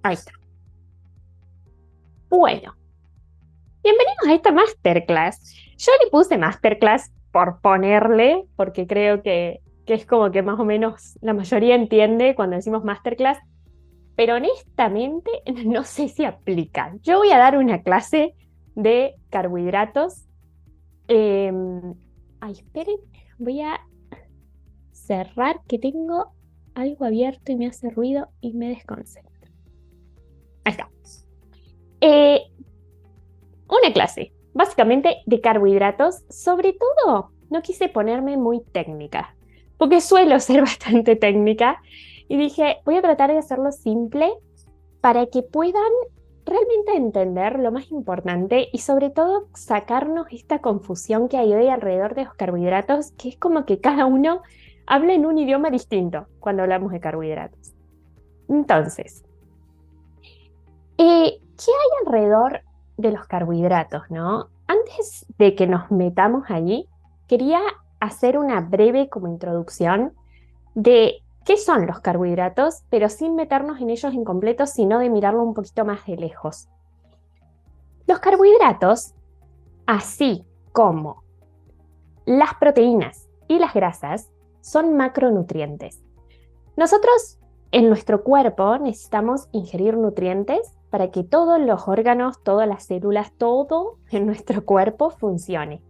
Ahí está. Bueno, bienvenidos a esta masterclass. Yo le puse masterclass por ponerle, porque creo que es como que más o menos la mayoría entiende cuando decimos masterclass, pero honestamente no sé si aplica. Yo voy a dar una clase de carbohidratos. Eh, Ay, esperen, voy a cerrar que tengo algo abierto y me hace ruido y me desconcentro. Ahí está. Eh, una clase, básicamente de carbohidratos. Sobre todo, no quise ponerme muy técnica, porque suelo ser bastante técnica, y dije, voy a tratar de hacerlo simple para que puedan realmente entender lo más importante y sobre todo sacarnos esta confusión que hay hoy alrededor de los carbohidratos, que es como que cada uno habla en un idioma distinto cuando hablamos de carbohidratos. Entonces, ¿qué hay alrededor de los carbohidratos, no? Antes de que nos metamos allí, quería hacer una breve como introducción de qué son los carbohidratos, pero sin meternos en ellos en completo, sino de mirarlo un poquito más de lejos. Los carbohidratos, así como las proteínas y las grasas, son macronutrientes. Nosotros en nuestro cuerpo necesitamos ingerir nutrientes para que todos los órganos, todas las células, todo en nuestro cuerpo funcione.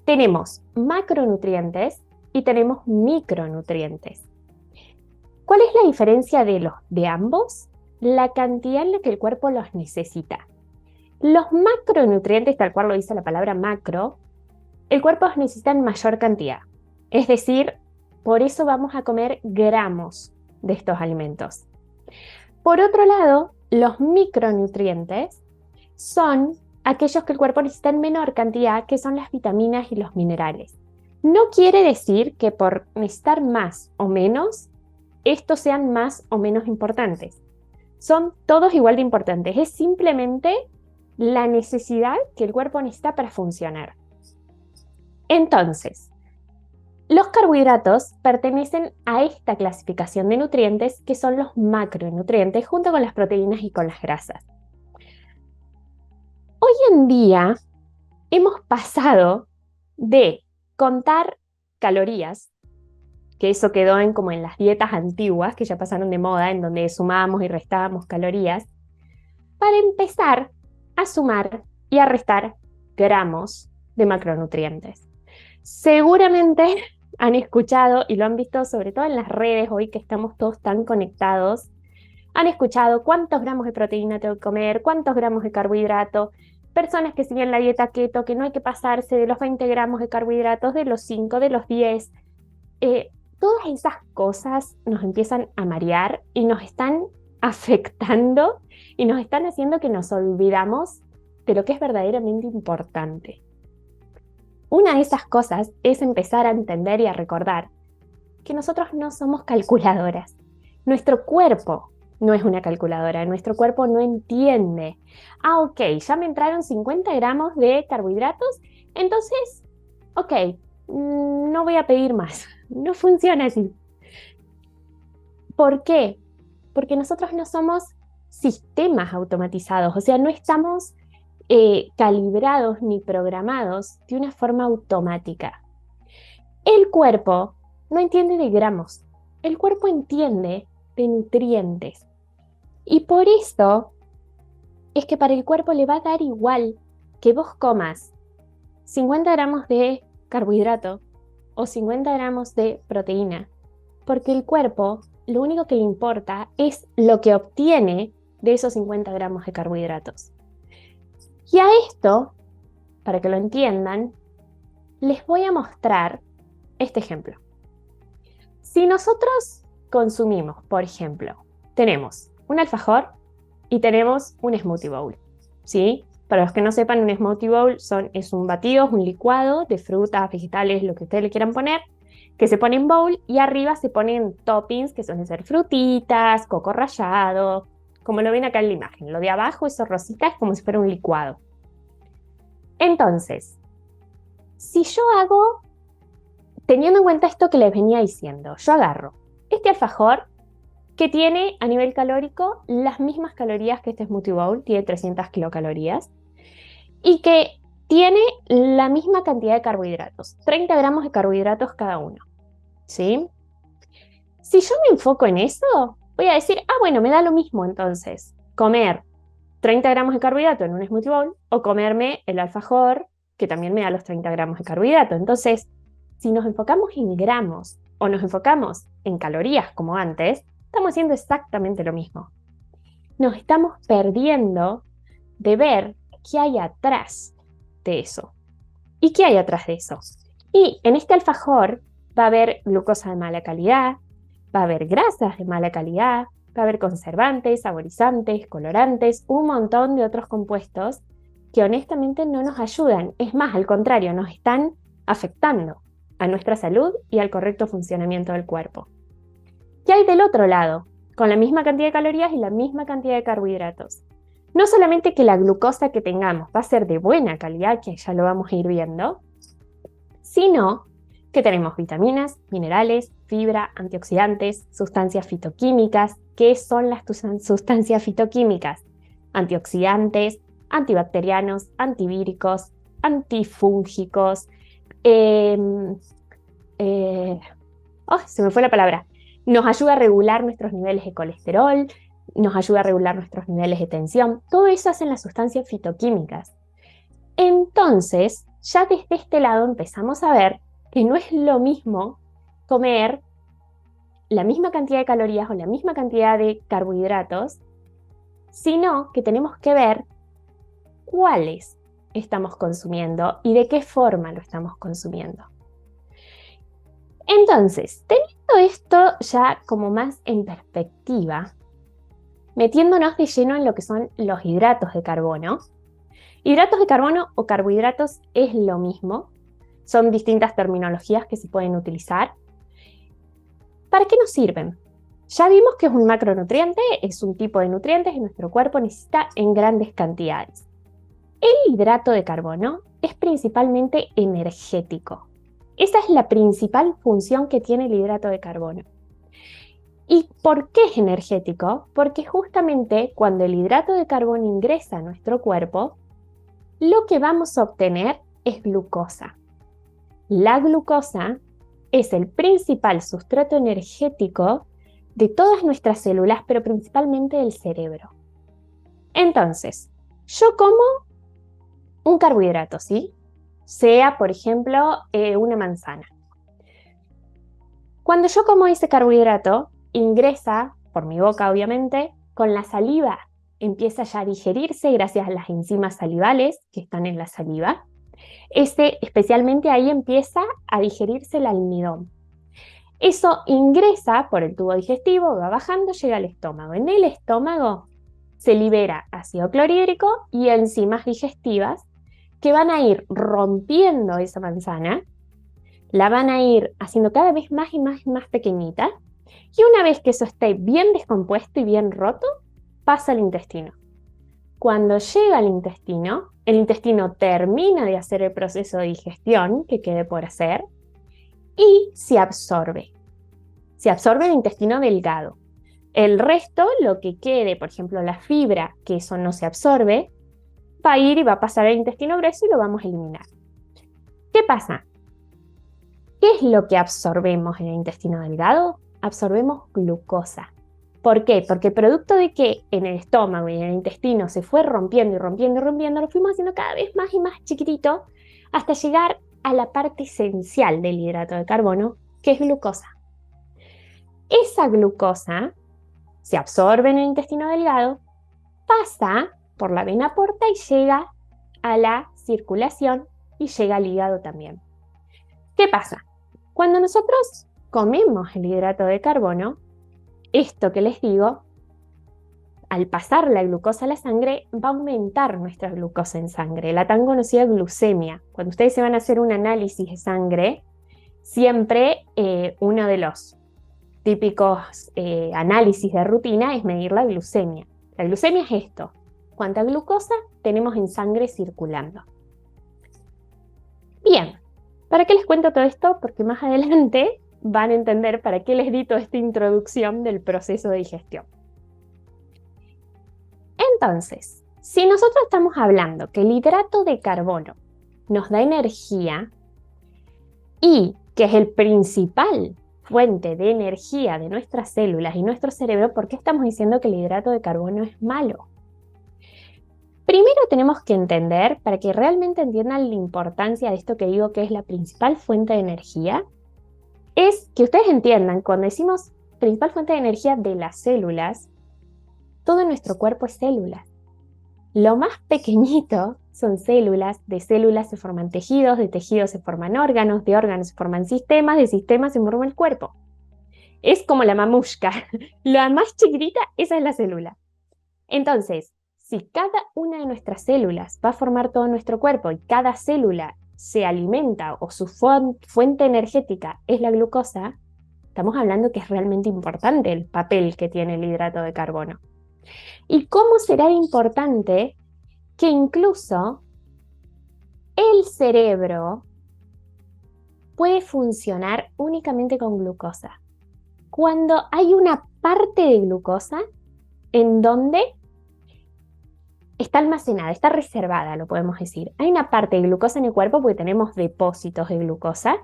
Tenemos macronutrientes y tenemos micronutrientes. ¿Cuál es la diferencia de ambos? La cantidad en la que el cuerpo los necesita. Los macronutrientes, tal cual lo dice la palabra macro, el cuerpo los necesita en mayor cantidad. Es decir, por eso vamos a comer gramos de estos alimentos. Por otro lado, los micronutrientes son aquellos que el cuerpo necesita en menor cantidad, que son las vitaminas y los minerales. No quiere decir que por necesitar más o menos, estos sean más o menos importantes. Son todos igual de importantes. Es simplemente la necesidad que el cuerpo necesita para funcionar. Entonces, los carbohidratos pertenecen a esta clasificación de nutrientes que son los macronutrientes junto con las proteínas y con las grasas. Hoy en día hemos pasado de contar calorías, que eso quedó como en las dietas antiguas que ya pasaron de moda, en donde sumábamos y restábamos calorías, para empezar a sumar y a restar gramos de macronutrientes. Seguramente han escuchado y lo han visto sobre todo en las redes hoy que estamos todos tan conectados. Han escuchado cuántos gramos de proteína tengo que comer, cuántos gramos de carbohidrato. Personas que siguen la dieta keto, que no hay que pasarse de los 20 gramos de carbohidratos, de los 5, de los 10. Todas esas cosas nos empiezan a marear y nos están afectando y nos están haciendo que nos olvidamos de lo que es verdaderamente importante. Una de esas cosas es empezar a entender y a recordar que nosotros no somos calculadoras. Nuestro cuerpo no es una calculadora, nuestro cuerpo no entiende. Ah, ok, ya me entraron 50 gramos de carbohidratos, entonces, ok, no voy a pedir más. No funciona así. ¿Por qué? Porque nosotros no somos sistemas automatizados, o sea, no estamos calibrados ni programados de una forma automática. El cuerpo no entiende de gramos, el cuerpo entiende de nutrientes. Y por esto es que para el cuerpo le va a dar igual que vos comas 50 gramos de carbohidrato o 50 gramos de proteína, porque el cuerpo lo único que le importa es lo que obtiene de esos 50 gramos de carbohidratos. Y a esto, para que lo entiendan, les voy a mostrar este ejemplo. Si nosotros consumimos, por ejemplo, tenemos un alfajor y tenemos un smoothie bowl, ¿sí? Para los que no sepan, un smoothie bowl es un batido, es un licuado de frutas, vegetales, lo que ustedes le quieran poner, que se pone en bowl y arriba se ponen toppings que suelen ser frutitas, coco rallado, como lo ven acá en la imagen. Lo de abajo, eso rosita, es como si fuera un licuado. Entonces, si yo hago, teniendo en cuenta esto que les venía diciendo, yo agarro este alfajor que tiene a nivel calórico las mismas calorías que este smoothie bowl, tiene 300 kilocalorías, y que tiene la misma cantidad de carbohidratos, 30 gramos de carbohidratos cada uno, ¿sí? Si yo me enfoco en eso, voy a decir, bueno, me da lo mismo entonces comer 30 gramos de carbohidrato en un smoothie bowl o comerme el alfajor, que también me da los 30 gramos de carbohidrato. Entonces, si nos enfocamos en gramos o nos enfocamos en calorías como antes, estamos haciendo exactamente lo mismo. Nos estamos perdiendo de ver qué hay atrás de eso. ¿Y qué hay atrás de eso? Y en este alfajor va a haber glucosa de mala calidad, va a haber grasas de mala calidad, va a haber conservantes, saborizantes, colorantes, un montón de otros compuestos que honestamente no nos ayudan. Es más, al contrario, nos están afectando a nuestra salud y al correcto funcionamiento del cuerpo. ¿Qué hay del otro lado? Con la misma cantidad de calorías y la misma cantidad de carbohidratos. No solamente que la glucosa que tengamos va a ser de buena calidad, que ya lo vamos a ir viendo, sino que tenemos vitaminas, minerales, fibra, antioxidantes, sustancias fitoquímicas. ¿Qué son las sustancias fitoquímicas? Antioxidantes, antibacterianos, antivíricos, antifúngicos. Se me fue la palabra. Nos ayuda a regular nuestros niveles de colesterol, nos ayuda a regular nuestros niveles de tensión. Todo eso hacen las sustancias fitoquímicas. Entonces, ya desde este lado empezamos a ver que no es lo mismo comer la misma cantidad de calorías o la misma cantidad de carbohidratos, sino que tenemos que ver cuáles estamos consumiendo y de qué forma lo estamos consumiendo. Entonces, teniendo esto ya como más en perspectiva, metiéndonos de lleno en lo que son los hidratos de carbono. Hidratos de carbono o carbohidratos es lo mismo, son distintas terminologías que se pueden utilizar. ¿Para qué nos sirven? Ya vimos que es un macronutriente, es un tipo de nutrientes que nuestro cuerpo necesita en grandes cantidades. El hidrato de carbono es principalmente energético. Esa es la principal función que tiene el hidrato de carbono. ¿Y por qué es energético? Porque justamente cuando el hidrato de carbono ingresa a nuestro cuerpo, lo que vamos a obtener es glucosa. La glucosa es el principal sustrato energético de todas nuestras células, pero principalmente del cerebro. Entonces, yo como un carbohidrato, ¿sí? Sea, por ejemplo, una manzana. Cuando yo como ese carbohidrato, ingresa, por mi boca obviamente, con la saliva. Empieza ya a digerirse gracias a las enzimas salivales que están en la saliva. Especialmente ahí empieza a digerirse el almidón. Eso ingresa por el tubo digestivo, va bajando, llega al estómago. En el estómago se libera ácido clorhídrico y enzimas digestivas que van a ir rompiendo esa manzana, la van a ir haciendo cada vez más y más y más pequeñita, y una vez que eso esté bien descompuesto y bien roto, pasa al intestino. Cuando llega al intestino, el intestino termina de hacer el proceso de digestión que quede por hacer y se absorbe. Se absorbe el intestino delgado. El resto, lo que quede, por ejemplo, la fibra, que eso no se absorbe, va a ir y va a pasar al intestino grueso y lo vamos a eliminar. ¿Qué pasa? ¿Qué es lo que absorbemos en el intestino delgado? Absorbemos glucosa. ¿Por qué? Porque producto de que en el estómago y en el intestino se fue rompiendo y rompiendo y rompiendo, lo fuimos haciendo cada vez más y más chiquitito hasta llegar a la parte esencial del hidrato de carbono, que es glucosa. Esa glucosa se absorbe en el intestino delgado, pasa por la vena porta y llega a la circulación y llega al hígado también. ¿Qué pasa? Cuando nosotros comemos el hidrato de carbono, esto que les digo, al pasar la glucosa a la sangre, va a aumentar nuestra glucosa en sangre, la tan conocida glucemia. Cuando ustedes se van a hacer un análisis de sangre, siempre uno de los típicos análisis de rutina es medir la glucemia. La glucemia es esto: cuánta glucosa tenemos en sangre circulando. Bien, ¿para qué les cuento todo esto? Porque más adelante van a entender para qué les di toda esta introducción del proceso de digestión. Entonces, si nosotros estamos hablando que el hidrato de carbono nos da energía y que es el principal fuente de energía de nuestras células y nuestro cerebro, ¿por qué estamos diciendo que el hidrato de carbono es malo? Primero tenemos que entender, para que realmente entiendan la importancia de esto que digo que es la principal fuente de energía, es que ustedes entiendan, cuando decimos principal fuente de energía de las células, todo nuestro cuerpo es células. Lo más pequeñito son células, de células se forman tejidos, de tejidos se forman órganos, de órganos se forman sistemas, de sistemas se forma el cuerpo. Es como la mamushka, la más chiquitita, esa es la célula. Entonces, si cada una de nuestras células va a formar todo nuestro cuerpo y cada célula se alimenta o su fuente energética es la glucosa, estamos hablando que es realmente importante el papel que tiene el hidrato de carbono. ¿Y cómo será importante que incluso el cerebro puede funcionar únicamente con glucosa? Cuando hay una parte de glucosa en donde está almacenada, está reservada, lo podemos decir. Hay una parte de glucosa en el cuerpo porque tenemos depósitos de glucosa.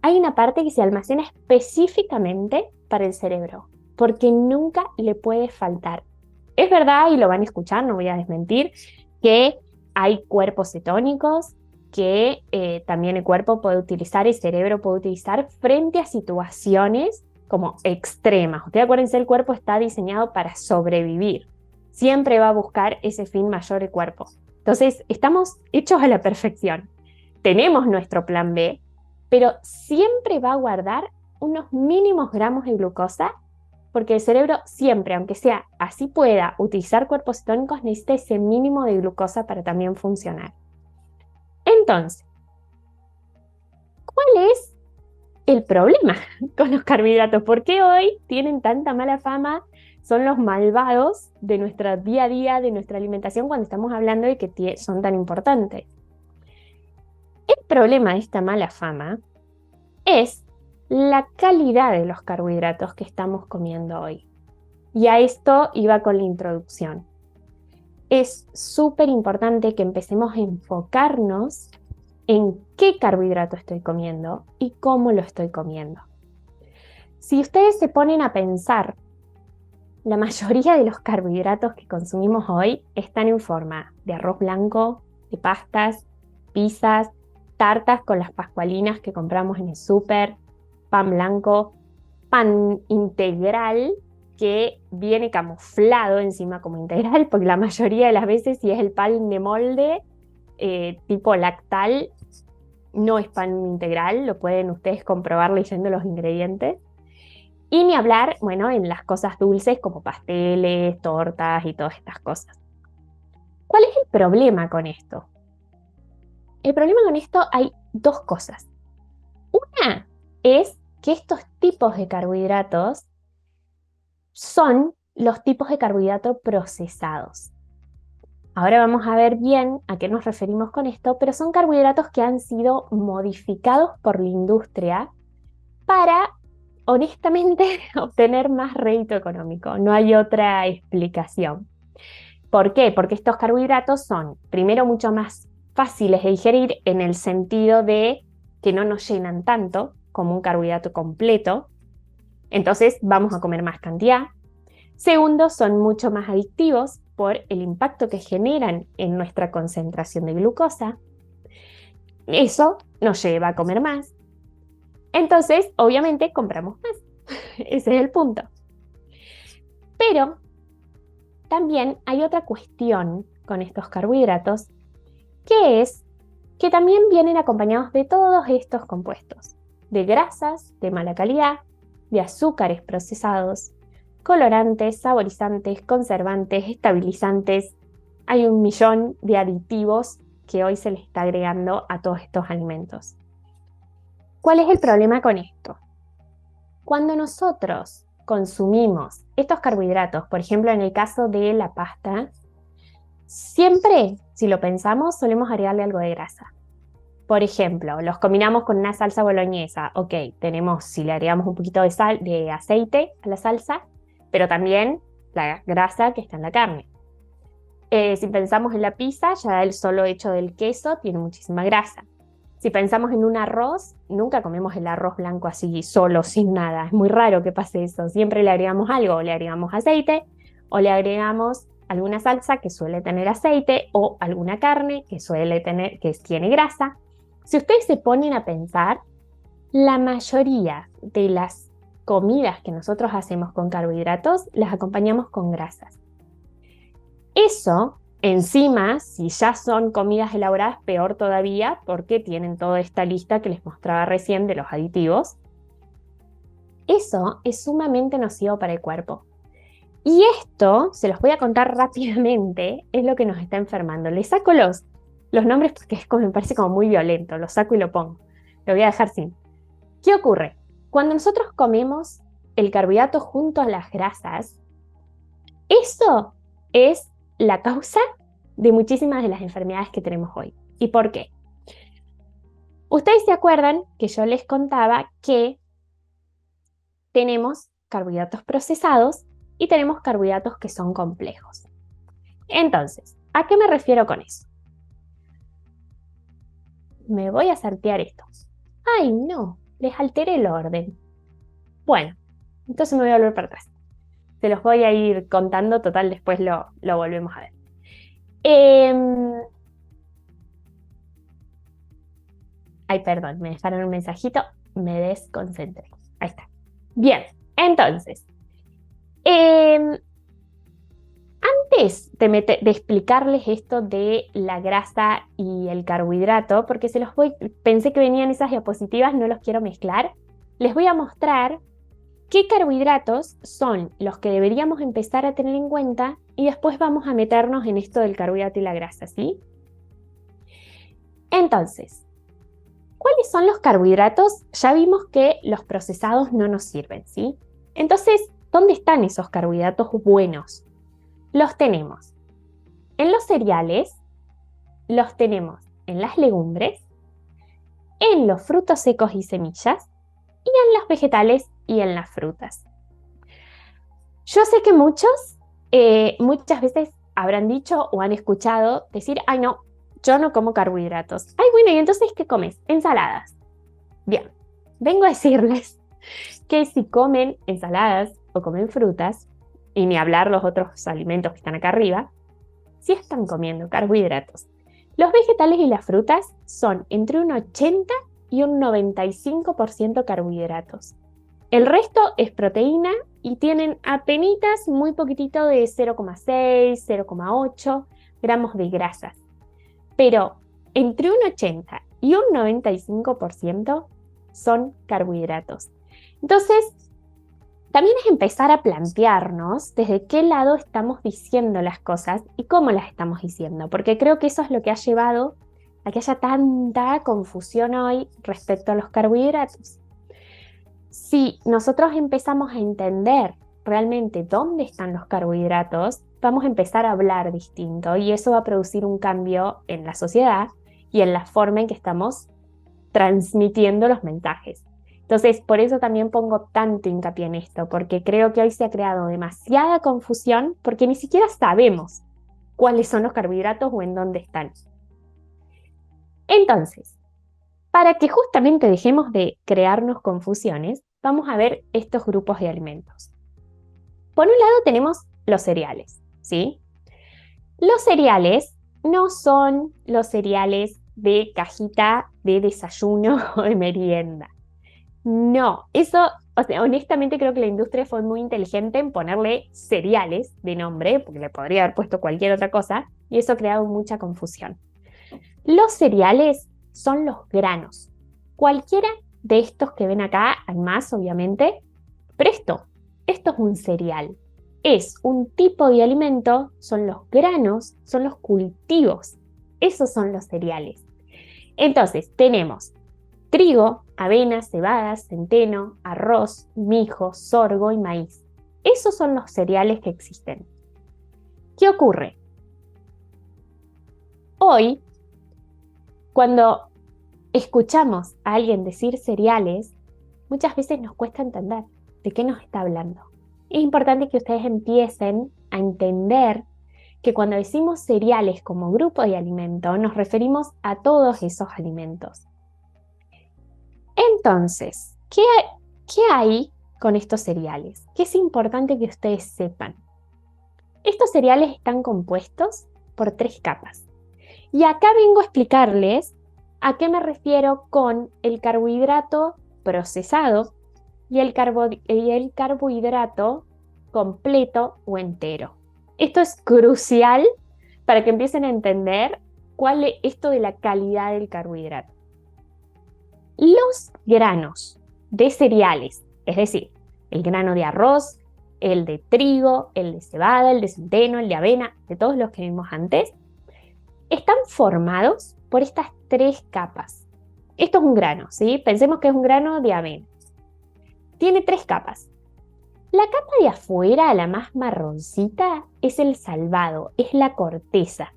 Hay una parte que se almacena específicamente para el cerebro, porque nunca le puede faltar. Es verdad, y lo van a escuchar, no voy a desmentir, que hay cuerpos cetónicos que también el cuerpo puede utilizar, el cerebro puede utilizar frente a situaciones como extremas. Ustedes acuérdense, el cuerpo está diseñado para sobrevivir. Siempre va a buscar ese fin mayor el cuerpo. Entonces, estamos hechos a la perfección. Tenemos nuestro plan B, pero siempre va a guardar unos mínimos gramos de glucosa, porque el cerebro siempre, aunque sea así pueda utilizar cuerpos cetónicos, necesita ese mínimo de glucosa para también funcionar. Entonces, ¿cuál es el problema con los carbohidratos? ¿Por qué hoy tienen tanta mala fama? Son los malvados de nuestro día a día, de nuestra alimentación, cuando estamos hablando de que son tan importantes. El problema de esta mala fama es la calidad de los carbohidratos que estamos comiendo hoy. Y a esto iba con la introducción. Es súper importante que empecemos a enfocarnos en qué carbohidrato estoy comiendo y cómo lo estoy comiendo. Si ustedes se ponen a pensar, la mayoría de los carbohidratos que consumimos hoy están en forma de arroz blanco, de pastas, pizzas, tartas con las pascualinas que compramos en el súper, pan blanco, pan integral que viene camuflado encima como integral, porque la mayoría de las veces si es el pan de molde tipo lactal, no es pan integral, lo pueden ustedes comprobar leyendo los ingredientes. Y ni hablar, bueno, en las cosas dulces como pasteles, tortas y todas estas cosas. ¿Cuál es el problema con esto? El problema con esto hay dos cosas. Una es que estos tipos de carbohidratos son los tipos de carbohidratos procesados. Ahora vamos a ver bien a qué nos referimos con esto, pero son carbohidratos que han sido modificados por la industria para, honestamente, obtener más rédito económico. No hay otra explicación. ¿Por qué? Porque estos carbohidratos son, primero, mucho más fáciles de digerir en el sentido de que no nos llenan tanto como un carbohidrato completo. Entonces vamos a comer más cantidad. Segundo, son mucho más adictivos por el impacto que generan en nuestra concentración de glucosa. Eso nos lleva a comer más. Entonces, obviamente, compramos más. Ese es el punto. Pero también hay otra cuestión con estos carbohidratos, que es que también vienen acompañados de todos estos compuestos, de grasas de mala calidad, de azúcares procesados, colorantes, saborizantes, conservantes, estabilizantes. Hay un millón de aditivos que hoy se le está agregando a todos estos alimentos. ¿Cuál es el problema con esto? Cuando nosotros consumimos estos carbohidratos, por ejemplo en el caso de la pasta, siempre, si lo pensamos, solemos agregarle algo de grasa. Por ejemplo, los combinamos con una salsa boloñesa. Ok, tenemos, si le agregamos un poquito de sal, de aceite a la salsa, pero también la grasa que está en la carne. Si pensamos en la pizza, ya el solo hecho del queso tiene muchísima grasa. Si pensamos en un arroz, nunca comemos el arroz blanco así solo, sin nada. Es muy raro que pase eso. Siempre le agregamos algo, o le agregamos aceite, o le agregamos alguna salsa que suele tener aceite, o alguna carne que tiene grasa. Si ustedes se ponen a pensar, la mayoría de las comidas que nosotros hacemos con carbohidratos las acompañamos con grasas. Eso, encima, si ya son comidas elaboradas, peor todavía, porque tienen toda esta lista que les mostraba recién de los aditivos. Eso es sumamente nocivo para el cuerpo. Y esto, se los voy a contar rápidamente, es lo que nos está enfermando. Les saco los nombres porque me parece como muy violento, lo saco y lo pongo. Lo voy a dejar sin. ¿Qué ocurre? Cuando nosotros comemos el carbohidrato junto a las grasas, eso es la causa de muchísimas de las enfermedades que tenemos hoy. ¿Y por qué? Ustedes se acuerdan que yo les contaba que tenemos carbohidratos procesados y tenemos carbohidratos que son complejos. Entonces, ¿a qué me refiero con eso? Me voy a saltear esto. ¡Ay, no! Les alteré el orden. Bueno, entonces me voy a volver para atrás. Se los voy a ir contando, total, después lo volvemos a ver. Ay, perdón, me dejaron un mensajito, me desconcentré. Ahí está. Bien, entonces, antes de explicarles esto de la grasa y el carbohidrato, porque pensé que venían esas diapositivas, no los quiero mezclar, les voy a mostrar qué carbohidratos son los que deberíamos empezar a tener en cuenta y después vamos a meternos en esto del carbohidrato y la grasa, ¿sí? Entonces, ¿cuáles son los carbohidratos? Ya vimos que los procesados no nos sirven, ¿sí? Entonces, ¿dónde están esos carbohidratos buenos? Los tenemos en los cereales, los tenemos en las legumbres, en los frutos secos y semillas, y en los vegetales y en las frutas. Yo sé que muchas veces habrán dicho o han escuchado decir, ay no, yo no como carbohidratos. Ay, bueno, ¿y entonces qué comes? Ensaladas. Bien, vengo a decirles que si comen ensaladas o comen frutas, y ni hablar los otros alimentos que están acá arriba, sí están comiendo carbohidratos. Los vegetales y las frutas son entre un 80 y un 95% carbohidratos. El resto es proteína y tienen apenitas muy poquitito de 0,6, 0,8 gramos de grasas. Pero entre un 80 y un 95% son carbohidratos. Entonces, también es empezar a plantearnos desde qué lado estamos diciendo las cosas y cómo las estamos diciendo, porque creo que eso es lo que ha llevado a que haya tanta confusión hoy respecto a los carbohidratos. Si nosotros empezamos a entender realmente dónde están los carbohidratos, vamos a empezar a hablar distinto y eso va a producir un cambio en la sociedad y en la forma en que estamos transmitiendo los mensajes. Entonces, por eso también pongo tanto hincapié en esto, porque creo que hoy se ha creado demasiada confusión porque ni siquiera sabemos cuáles son los carbohidratos o en dónde están. Entonces, para que justamente dejemos de crearnos confusiones, vamos a ver estos grupos de alimentos. Por un lado tenemos los cereales, ¿sí? Los cereales no son los cereales de cajita de desayuno o de merienda. No, eso, honestamente creo que la industria fue muy inteligente en ponerle cereales de nombre, porque le podría haber puesto cualquier otra cosa, y eso ha creado mucha confusión. Los cereales son los granos. Cualquiera de estos que ven acá, hay más obviamente, pero esto es un cereal. Es un tipo de alimento, son los granos, son los cultivos. Esos son los cereales. Entonces, tenemos trigo, avena, cebada, centeno, arroz, mijo, sorgo y maíz. Esos son los cereales que existen. ¿Qué ocurre? Hoy, cuando escuchamos a alguien decir cereales, muchas veces nos cuesta entender de qué nos está hablando. Es importante que ustedes empiecen a entender que cuando decimos cereales como grupo de alimento, nos referimos a todos esos alimentos. Entonces, ¿qué hay con estos cereales? Que es importante que ustedes sepan. Estos cereales están compuestos por 3 capas. Y acá vengo a explicarles a qué me refiero con el carbohidrato procesado y el carbohidrato completo o entero. Esto es crucial para que empiecen a entender cuál es esto de la calidad del carbohidrato. Los granos de cereales, es decir, el grano de arroz, el de trigo, el de cebada, el de centeno, el de avena, de todos los que vimos antes, están formados por estas 3 capas. Esto es un grano, ¿sí? Pensemos que es un grano de avena. Tiene 3 capas. La capa de afuera, la más marroncita, es el salvado, es la corteza.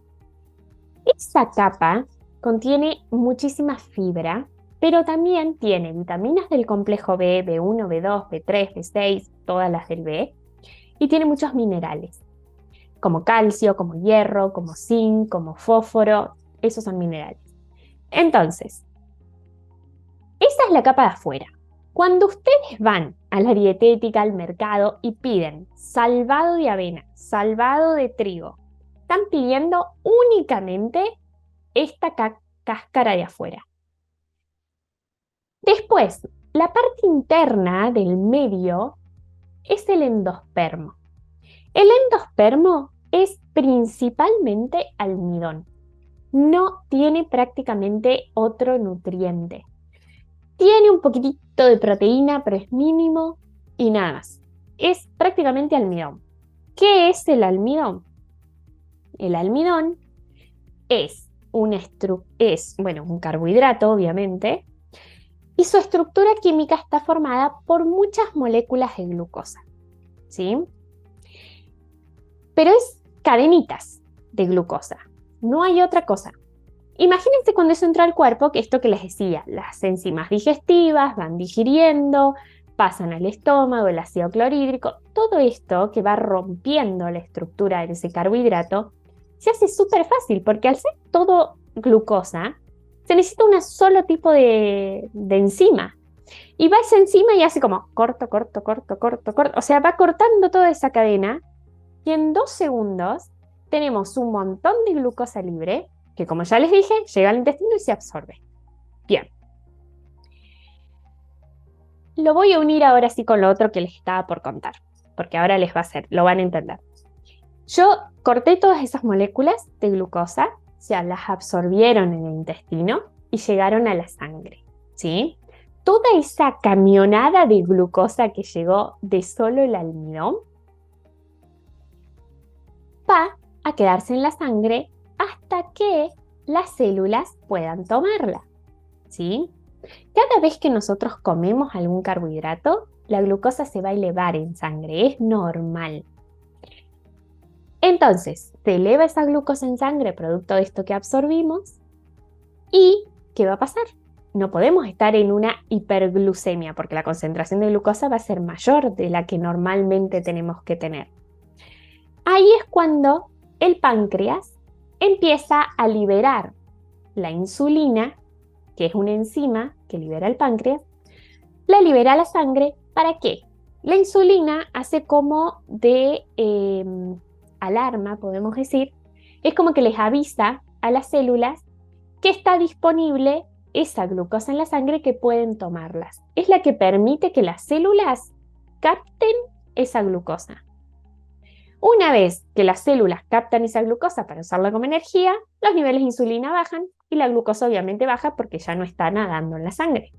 Esa capa contiene muchísima fibra, pero también tiene vitaminas del complejo B, B1, B2, B3, B6, todas las del B, y tiene muchos minerales, como calcio, como hierro, como zinc, como fósforo, esos son minerales. Entonces, esa es la capa de afuera. Cuando ustedes van a la dietética, al mercado y piden salvado de avena, salvado de trigo, están pidiendo únicamente esta cáscara de afuera. Después, la parte interna del medio es el endospermo. El endospermo es principalmente almidón. No tiene prácticamente otro nutriente. Tiene un poquitito de proteína, pero es mínimo y nada más. Es prácticamente almidón. ¿Qué es el almidón? El almidón es un carbohidrato, obviamente, y su estructura química está formada por muchas moléculas de glucosa, ¿sí? Pero es cadenitas de glucosa, no hay otra cosa. Imagínense cuando eso entra al cuerpo, que esto que les decía, las enzimas digestivas van digiriendo, pasan al estómago, el ácido clorhídrico, todo esto que va rompiendo la estructura de ese carbohidrato, se hace súper fácil, porque al ser todo glucosa, se necesita un solo tipo de enzima. Y va esa enzima y hace como corto, corto, corto, corto, corto. O sea, va cortando toda esa cadena y en 2 segundos tenemos un montón de glucosa libre que, como ya les dije, llega al intestino y se absorbe. Bien. Lo voy a unir ahora sí con lo otro que les estaba por contar, porque ahora lo van a entender. Yo corté todas esas moléculas de glucosa, o sea, las absorbieron en el intestino y llegaron a la sangre, ¿sí? Toda esa camionada de glucosa que llegó de solo el almidón va a quedarse en la sangre hasta que las células puedan tomarla, ¿sí? Cada vez que nosotros comemos algún carbohidrato, la glucosa se va a elevar en sangre, es normal. Entonces, se eleva esa glucosa en sangre producto de esto que absorbimos. ¿Y qué va a pasar? No podemos estar en una hiperglucemia porque la concentración de glucosa va a ser mayor de la que normalmente tenemos que tener. Ahí es cuando el páncreas empieza a liberar la insulina, que es una enzima que libera el páncreas, la libera a la sangre. ¿Para qué? La insulina hace como de alarma, podemos decir, es como que les avisa a las células que está disponible esa glucosa en la sangre, que pueden tomarlas. Es la que permite que las células capten esa glucosa. Una vez que las células captan esa glucosa para usarla como energía, los niveles de insulina bajan y la glucosa obviamente baja porque ya no está nadando en la sangre.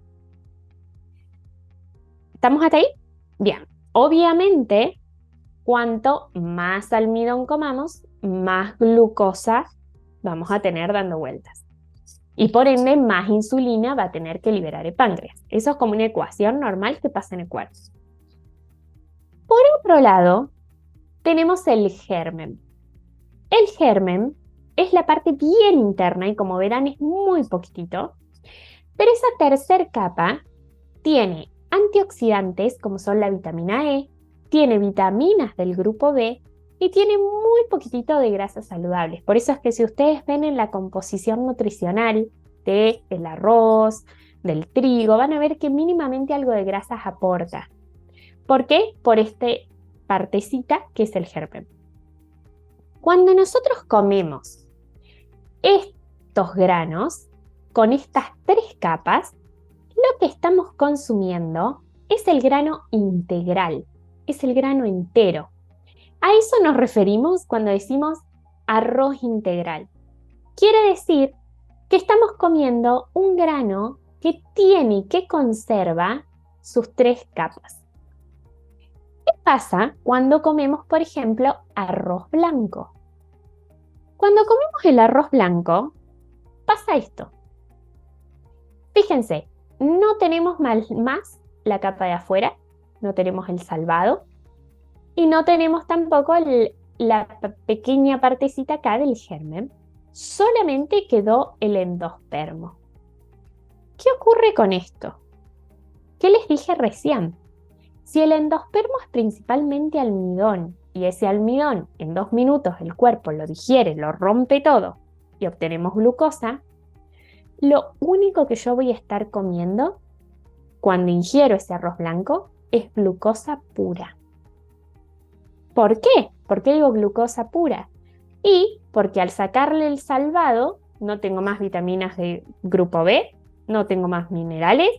¿Estamos hasta ahí? Bien, obviamente, cuanto más almidón comamos, más glucosa vamos a tener dando vueltas. Y por ende, más insulina va a tener que liberar el páncreas. Eso es como una ecuación normal que pasa en el cuerpo. Por otro lado, tenemos el germen. El germen es la parte bien interna y, como verán, es muy poquitito, Pero esa tercer capa tiene antioxidantes como son la vitamina E, tiene vitaminas del grupo B y tiene muy poquitito de grasas saludables. Por eso es que si ustedes ven en la composición nutricional del arroz, del trigo, van a ver que mínimamente algo de grasas aporta. ¿Por qué? Por este partecita que es el germen. Cuando nosotros comemos estos granos con estas tres capas, lo que estamos consumiendo es el grano integral, es el grano entero. A eso nos referimos cuando decimos arroz integral. Quiere decir que estamos comiendo un grano que tiene y que conserva sus tres capas. ¿Qué pasa cuando comemos, por ejemplo, arroz blanco? Cuando comemos el arroz blanco, pasa esto. Fíjense, no tenemos más la capa de afuera, no tenemos el salvado y no tenemos tampoco la pequeña partecita acá del germen. Solamente quedó el endospermo. ¿Qué ocurre con esto? ¿Qué les dije recién? Si el endospermo es principalmente almidón y ese almidón en 2 minutos el cuerpo lo digiere, lo rompe todo y obtenemos glucosa, lo único que yo voy a estar comiendo cuando ingiero ese arroz blanco es glucosa pura. ¿Por qué? ¿Por qué digo glucosa pura? Y porque al sacarle el salvado no tengo más vitaminas de grupo B, no tengo más minerales,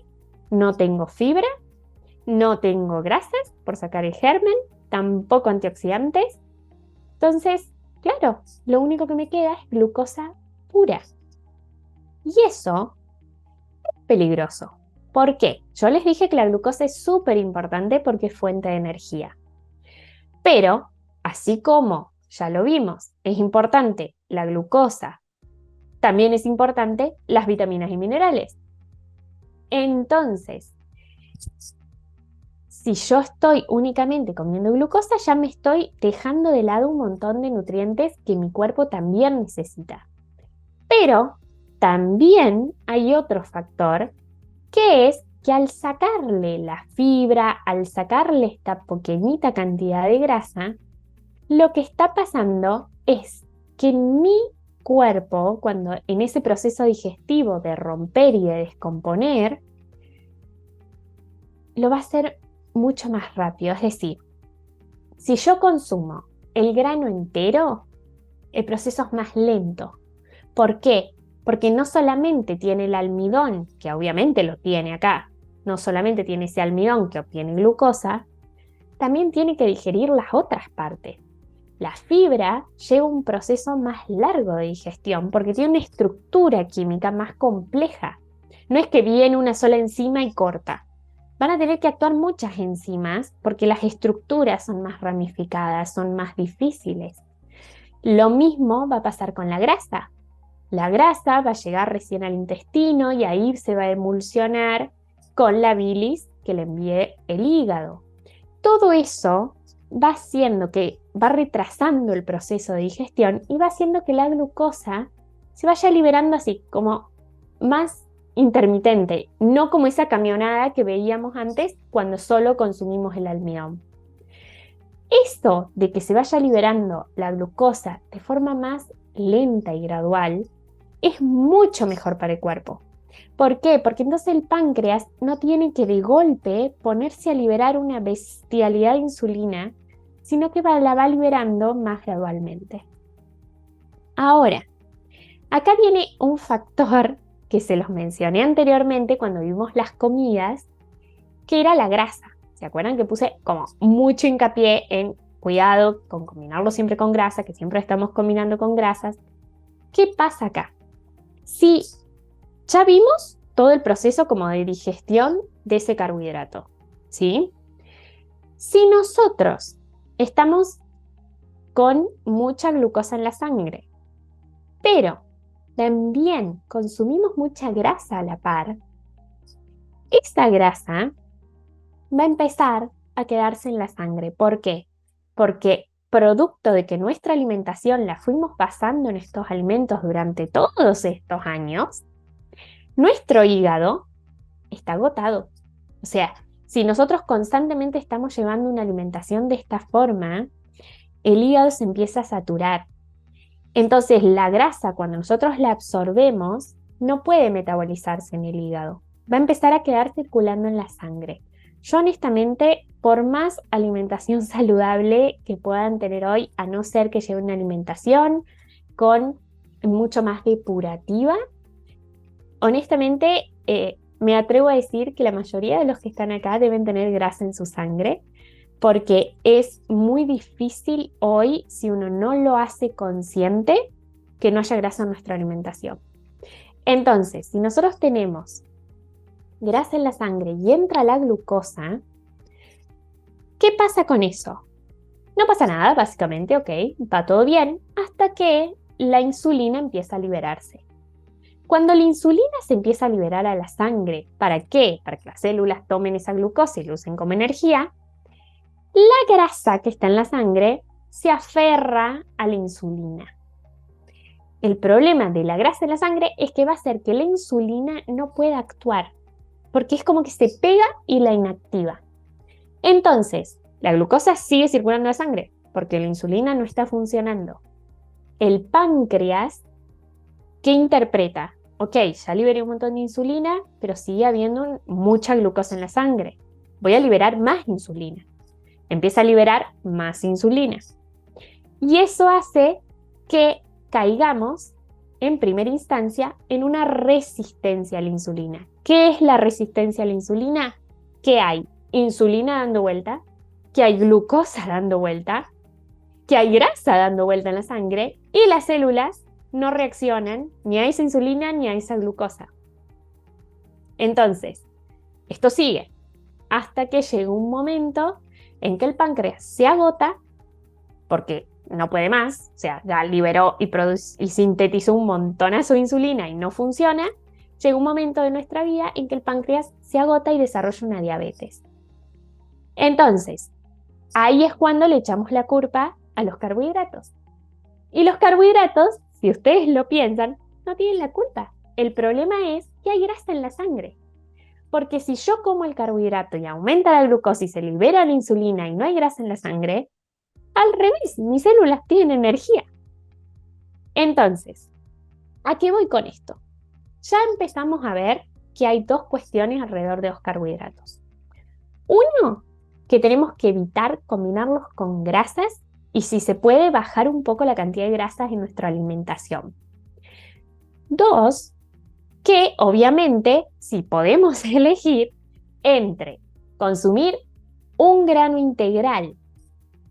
no tengo fibra, no tengo grasas por sacar el germen, tampoco antioxidantes. Entonces, claro, lo único que me queda es glucosa pura. Y eso es peligroso. ¿Por qué? Yo les dije que la glucosa es súper importante porque es fuente de energía. Pero, así como ya lo vimos, es importante la glucosa, también es importante las vitaminas y minerales. Entonces, si yo estoy únicamente comiendo glucosa, ya me estoy dejando de lado un montón de nutrientes que mi cuerpo también necesita. Pero también hay otro factor, que es que al sacarle la fibra, al sacarle esta pequeñita cantidad de grasa, lo que está pasando es que mi cuerpo, cuando en ese proceso digestivo de romper y de descomponer, lo va a hacer mucho más rápido. Es decir, si yo consumo el grano entero, el proceso es más lento. ¿Por qué? Porque no solamente tiene el almidón, que obviamente lo tiene acá, no solamente tiene ese almidón que obtiene glucosa, también tiene que digerir las otras partes. La fibra lleva un proceso más largo de digestión porque tiene una estructura química más compleja. No es que viene una sola enzima y corta. Van a tener que actuar muchas enzimas porque las estructuras son más ramificadas, son más difíciles. Lo mismo va a pasar con la grasa. La grasa va a llegar recién al intestino y ahí se va a emulsionar con la bilis que le envíe el hígado. Todo eso va haciendo que va retrasando el proceso de digestión y va haciendo que la glucosa se vaya liberando así, como más intermitente, no como esa camionada que veíamos antes cuando solo consumimos el almidón. Esto de que se vaya liberando la glucosa de forma más lenta y gradual es mucho mejor para el cuerpo. ¿Por qué? Porque entonces el páncreas no tiene que de golpe ponerse a liberar una bestialidad de insulina, sino que la va liberando más gradualmente. Ahora, acá viene un factor que se los mencioné anteriormente cuando vimos las comidas, que era la grasa. ¿Se acuerdan que puse como mucho hincapié en cuidado con combinarlo siempre con grasa, que siempre estamos combinando con grasas? ¿Qué pasa acá? Si ya vimos todo el proceso como de digestión de ese carbohidrato, ¿sí? Si nosotros estamos con mucha glucosa en la sangre, pero también consumimos mucha grasa a la par, esa grasa va a empezar a quedarse en la sangre. ¿Por qué? Porque producto de que nuestra alimentación la fuimos pasando en estos alimentos durante todos estos años, Nuestro hígado está agotado. O sea, si nosotros constantemente estamos llevando una alimentación de esta forma, el hígado se empieza a saturar. Entonces, la grasa, cuando nosotros la absorbemos, no puede metabolizarse en el hígado. Va a empezar a quedar circulando en la sangre. Yo honestamente, por más alimentación saludable que puedan tener hoy, a no ser que lleve una alimentación con mucho más depurativa, honestamente me atrevo a decir que la mayoría de los que están acá deben tener grasa en su sangre, porque es muy difícil hoy, si uno no lo hace consciente, que no haya grasa en nuestra alimentación. Entonces, si nosotros tenemos grasa en la sangre y entra la glucosa, ¿qué pasa con eso? No pasa nada, básicamente, ok, va todo bien, hasta que la insulina empieza a liberarse. Cuando la insulina se empieza a liberar a la sangre, ¿para qué? Para que las células tomen esa glucosa y la usen como energía, la grasa que está en la sangre se aferra a la insulina. El problema de la grasa en la sangre es que va a hacer que la insulina no pueda actuar, porque es como que se pega y la inactiva. Entonces, la glucosa sigue circulando en la sangre, porque la insulina no está funcionando. El páncreas, ¿qué interpreta? Ok, ya liberé un montón de insulina, pero sigue habiendo mucha glucosa en la sangre. Voy a liberar más insulina. Empieza a liberar más insulina. Y eso hace que caigamos, en primera instancia, en una resistencia a la insulina. ¿Qué es la resistencia a la insulina? Que hay insulina dando vuelta, que hay glucosa dando vuelta, que hay grasa dando vuelta en la sangre y las células no reaccionan ni a esa insulina ni a esa glucosa. Entonces, esto sigue hasta que llega un momento en que el páncreas se agota porque no puede más, o sea, ya liberó y sintetizó un montonazo de insulina y no funciona. Llega un momento de nuestra vida en que el páncreas se agota y desarrolla una diabetes. Entonces, ahí es cuando le echamos la culpa a los carbohidratos. Y los carbohidratos, si ustedes lo piensan, no tienen la culpa. El problema es que hay grasa en la sangre. Porque si yo como el carbohidrato y aumenta la glucosa y se libera la insulina y no hay grasa en la sangre, al revés, mis células tienen energía. Entonces, ¿a qué voy con esto? Ya empezamos a ver que hay dos cuestiones alrededor de los carbohidratos. Uno, que tenemos que evitar combinarlos con grasas y si se puede bajar un poco la cantidad de grasas en nuestra alimentación. Dos, que obviamente si podemos elegir entre consumir un grano integral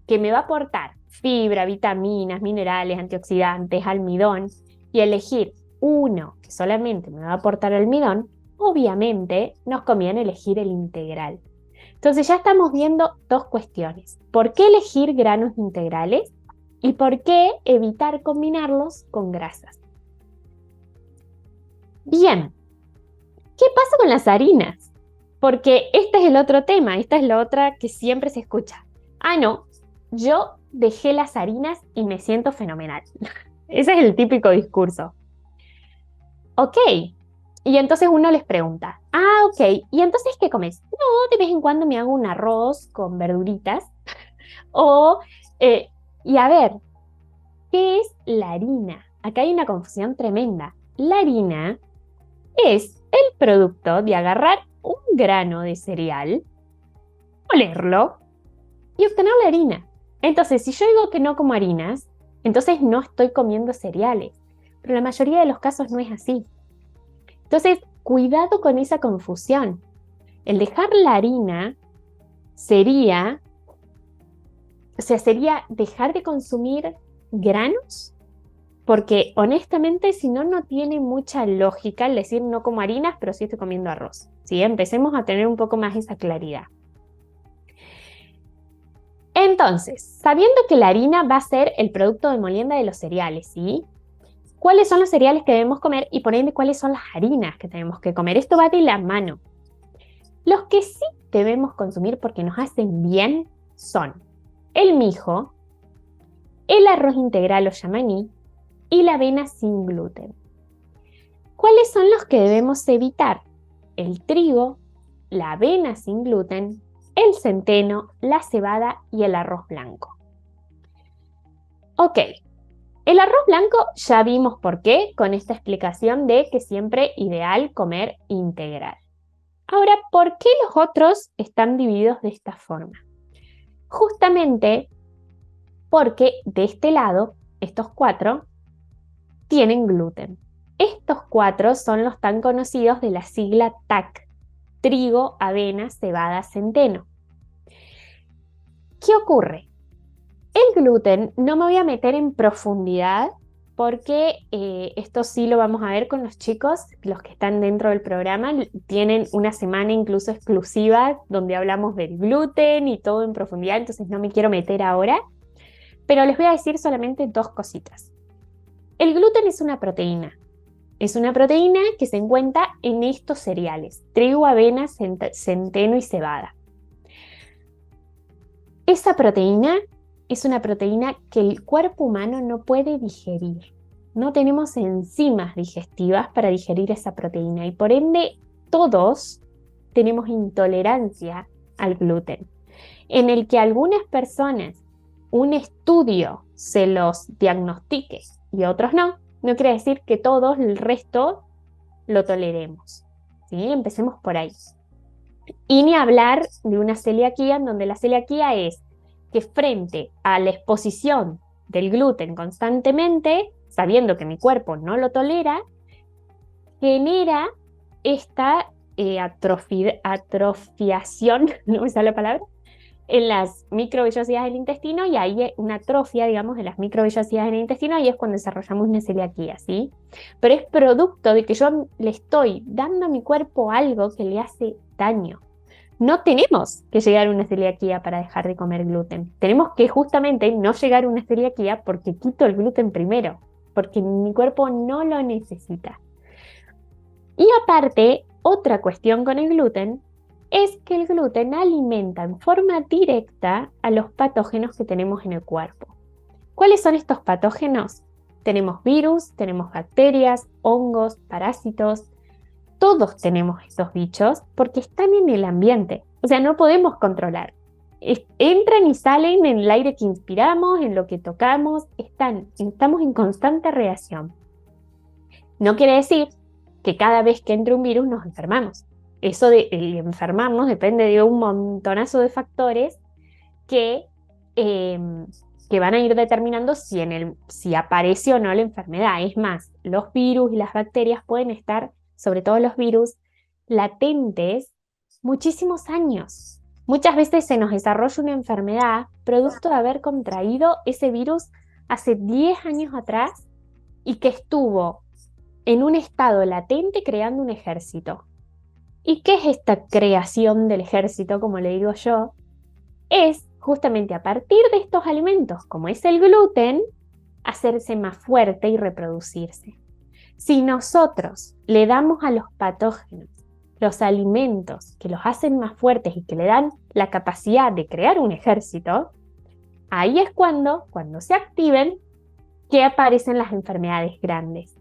que me va a aportar fibra, vitaminas, minerales, antioxidantes, almidón y elegir uno que solamente me va a aportar almidón, obviamente nos conviene elegir el integral. Entonces ya estamos viendo dos cuestiones. ¿Por qué elegir granos integrales? ¿Y por qué evitar combinarlos con grasas? Bien, ¿qué pasa con las harinas? Porque este es el otro tema, esta es la otra que siempre se escucha. Ah, no, yo dejé las harinas y me siento fenomenal. Ese es el típico discurso. Ok, y entonces uno les pregunta, ok, ¿y entonces qué comes? No, de vez en cuando me hago un arroz con verduritas. O, y a ver, ¿qué es la harina? Acá hay una confusión tremenda. La harina es el producto de agarrar un grano de cereal, molerlo y obtener la harina. Entonces, si yo digo que no como harinas, entonces no estoy comiendo cereales. Pero la mayoría de los casos no es así. Entonces, cuidado con esa confusión. El dejar la harina sería dejar de consumir granos, porque honestamente, si no, no tiene mucha lógica el decir no como harinas, pero sí estoy comiendo arroz. ¿Sí? Empecemos a tener un poco más esa claridad. Entonces, sabiendo que la harina va a ser el producto de molienda de los cereales, ¿sí? ¿Cuáles son los cereales que debemos comer y por ende cuáles son las harinas que tenemos que comer? Esto va de la mano. Los que sí debemos consumir porque nos hacen bien son el mijo, el arroz integral o yamaní y la avena sin gluten. ¿Cuáles son los que debemos evitar? El trigo, la avena sin gluten, el centeno, la cebada y el arroz blanco. Ok, el arroz blanco ya vimos por qué con esta explicación de que siempre ideal comer integral. Ahora, ¿por qué los otros están divididos de esta forma? Justamente porque de este lado, estos 4 tienen gluten. Estos 4 son los tan conocidos de la sigla TAC: trigo, avena, cebada, centeno. ¿Qué ocurre? El gluten no me voy a meter en profundidad porque esto sí lo vamos a ver con los chicos, los que están dentro del programa. Tienen una semana incluso exclusiva donde hablamos del gluten y todo en profundidad, entonces no me quiero meter ahora, pero les voy a decir solamente 2 cositas. El gluten es una proteína. Es una proteína que se encuentra en estos cereales: trigo, avena, centeno y cebada. Esa proteína es una proteína que el cuerpo humano no puede digerir. No tenemos enzimas digestivas para digerir esa proteína y por ende todos tenemos intolerancia al gluten, en el que algunas personas un estudio se los diagnostique y otros no. No quiere decir que todos el resto lo toleremos, ¿sí? Empecemos por ahí. Y ni hablar de una celiaquía, en donde la celiaquía es que frente a la exposición del gluten constantemente, sabiendo que mi cuerpo no lo tolera, genera esta atrofiación, no me sale la palabra, en las microvellosidades del intestino, y ahí hay una atrofia, digamos, de las microvellosidades del intestino, y es cuando desarrollamos una celiaquía, ¿sí? Pero es producto de que yo le estoy dando a mi cuerpo algo que le hace daño. No tenemos que llegar a una celiaquía para dejar de comer gluten. Tenemos que justamente no llegar a una celiaquía porque quito el gluten primero, porque mi cuerpo no lo necesita. Y aparte, otra cuestión con el gluten es que el gluten alimenta en forma directa a los patógenos que tenemos en el cuerpo. ¿Cuáles son estos patógenos? Tenemos virus, tenemos bacterias, hongos, parásitos. Todos tenemos estos bichos porque están en el ambiente. O sea, no podemos controlar. Entran y salen en el aire que inspiramos, en lo que tocamos. Estamos en constante reacción. No quiere decir que cada vez que entre un virus nos enfermamos. Eso de enfermarnos depende de un montonazo de factores que van a ir determinando si aparece o no la enfermedad. Es más, los virus y las bacterias pueden estar, sobre todo los virus, latentes muchísimos años. Muchas veces se nos desarrolla una enfermedad producto de haber contraído ese virus hace 10 años atrás y que estuvo en un estado latente creando un ejército. ¿Y qué es esta creación del ejército, como le digo yo? Es justamente a partir de estos alimentos, como es el gluten, hacerse más fuerte y reproducirse. Si nosotros le damos a los patógenos los alimentos que los hacen más fuertes y que le dan la capacidad de crear un ejército, ahí es cuando se activen, que aparecen las enfermedades grandes.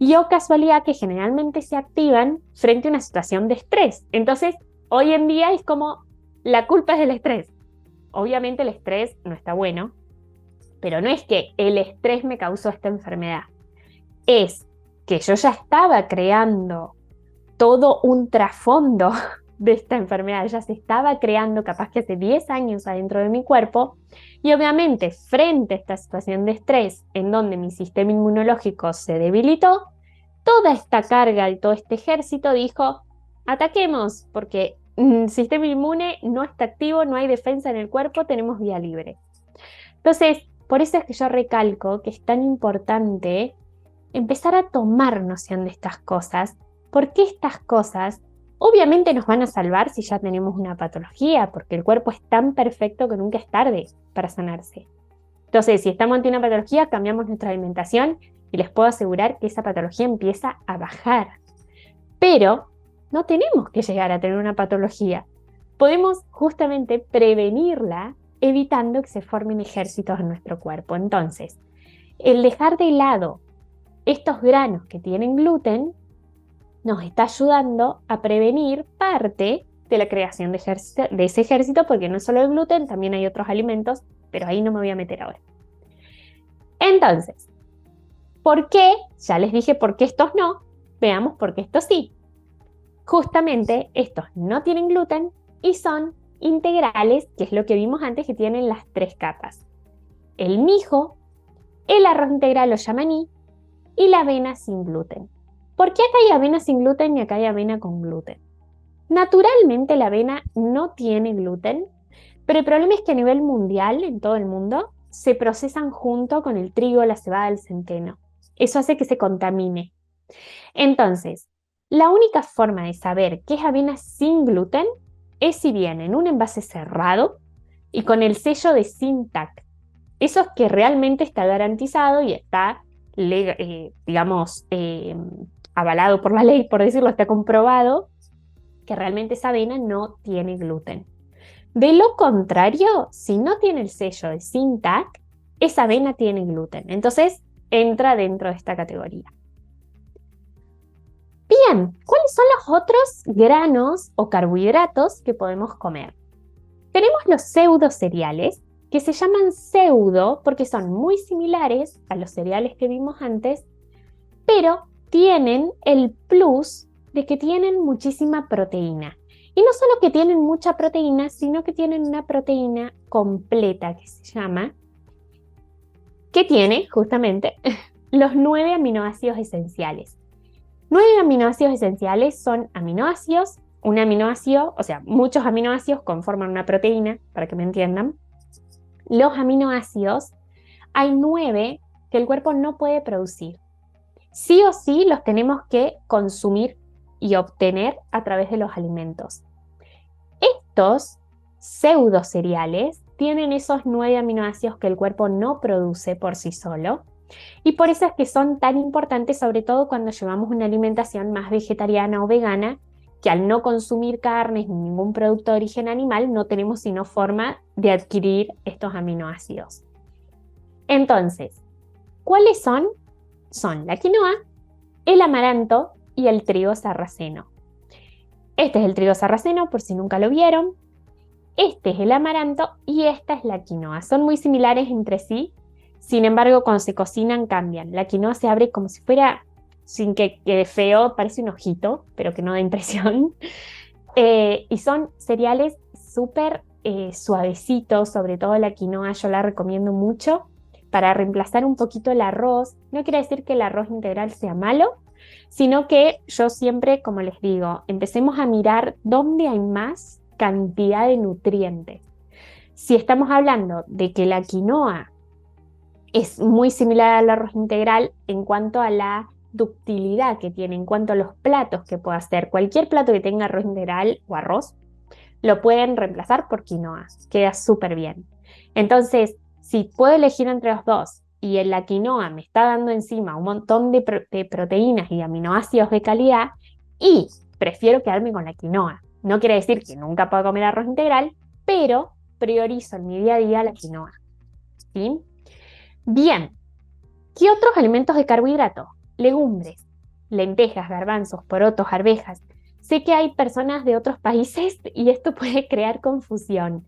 Y casualidad que generalmente se activan frente a una situación de estrés. Entonces, hoy en día es como la culpa es del estrés. Obviamente el estrés no está bueno, pero no es que el estrés me causó esta enfermedad. Es que yo ya estaba creando todo un trasfondo de esta enfermedad, ya se estaba creando capaz que hace 10 años adentro de mi cuerpo, y obviamente frente a esta situación de estrés en donde mi sistema inmunológico se debilitó, toda esta carga y todo este ejército dijo: ataquemos, porque el sistema inmune no está activo, no hay defensa en el cuerpo, tenemos vía libre. Entonces, por eso es que yo recalco que es tan importante empezar a tomar noción de estas cosas, porque estas cosas obviamente nos van a salvar si ya tenemos una patología, porque el cuerpo es tan perfecto que nunca es tarde para sanarse. Entonces, si estamos ante una patología, cambiamos nuestra alimentación y les puedo asegurar que esa patología empieza a bajar. Pero no tenemos que llegar a tener una patología. Podemos justamente prevenirla evitando que se formen ejércitos en nuestro cuerpo. Entonces, el dejar de lado estos granos que tienen gluten nos está ayudando a prevenir parte de la creación de ese ejército, porque no es solo el gluten, también hay otros alimentos, pero ahí no me voy a meter ahora. Entonces, ¿por qué? Ya les dije por qué estos no, veamos por qué estos sí. Justamente estos no tienen gluten y son integrales, que es lo que vimos antes, que tienen las 3 capas. El mijo, el arroz integral o yamaní y la avena sin gluten. ¿Por qué acá hay avena sin gluten y acá hay avena con gluten? Naturalmente la avena no tiene gluten, pero el problema es que a nivel mundial, en todo el mundo, se procesan junto con el trigo, la cebada, el centeno. Eso hace que se contamine. Entonces, la única forma de saber qué es avena sin gluten es si viene en un envase cerrado y con el sello de Sin TAC. Eso es que realmente está garantizado y está, digamos, avalado por la ley, por decirlo, está comprobado que realmente esa avena no tiene gluten. De lo contrario, si no tiene el sello de Sin TAC, esa avena tiene gluten. Entonces, entra dentro de esta categoría. Bien, ¿cuáles son los otros granos o carbohidratos que podemos comer? Tenemos los pseudo cereales, que se llaman pseudo porque son muy similares a los cereales que vimos antes, pero tienen el plus de que tienen muchísima proteína. Y no solo que tienen mucha proteína, sino que tienen una proteína completa que se llama, que tiene justamente los 9 aminoácidos esenciales. 9 aminoácidos esenciales son aminoácidos, un aminoácido, o sea, muchos aminoácidos conforman una proteína, para que me entiendan. Los aminoácidos, hay 9 que el cuerpo no puede producir. Sí o sí los tenemos que consumir y obtener a través de los alimentos. Estos pseudo cereales tienen esos 9 aminoácidos que el cuerpo no produce por sí solo. Y por eso es que son tan importantes, sobre todo cuando llevamos una alimentación más vegetariana o vegana, que al no consumir carnes ni ningún producto de origen animal, no tenemos sino forma de adquirir estos aminoácidos. Entonces, ¿cuáles son? Son la quinoa, el amaranto y el trigo sarraceno. Este es el trigo sarraceno, por si nunca lo vieron. Este es el amaranto y esta es la quinoa. Son muy similares entre sí. Sin embargo, cuando se cocinan cambian. La quinoa se abre como si fuera, sin que quede feo, parece un ojito, pero que no da impresión. Y son cereales súper suavecitos, sobre todo la quinoa, yo la recomiendo mucho para reemplazar un poquito el arroz. No quiere decir que el arroz integral sea malo, sino que yo siempre, como les digo, empecemos a mirar dónde hay más cantidad de nutrientes. Si estamos hablando de que la quinoa es muy similar al arroz integral en cuanto a la ductilidad que tiene, en cuanto a los platos que puede hacer. Cualquier plato que tenga arroz integral o arroz, lo pueden reemplazar por quinoa. Queda súper bien. Entonces, si puedo elegir entre los dos y en la quinoa me está dando encima un montón de proteínas y aminoácidos de calidad, y prefiero quedarme con la quinoa. No quiere decir que nunca pueda comer arroz integral, pero priorizo en mi día a día la quinoa. ¿Sí? Bien, ¿qué otros alimentos de carbohidrato? Legumbres, lentejas, garbanzos, porotos, arvejas. Sé que hay personas de otros países y esto puede crear confusión.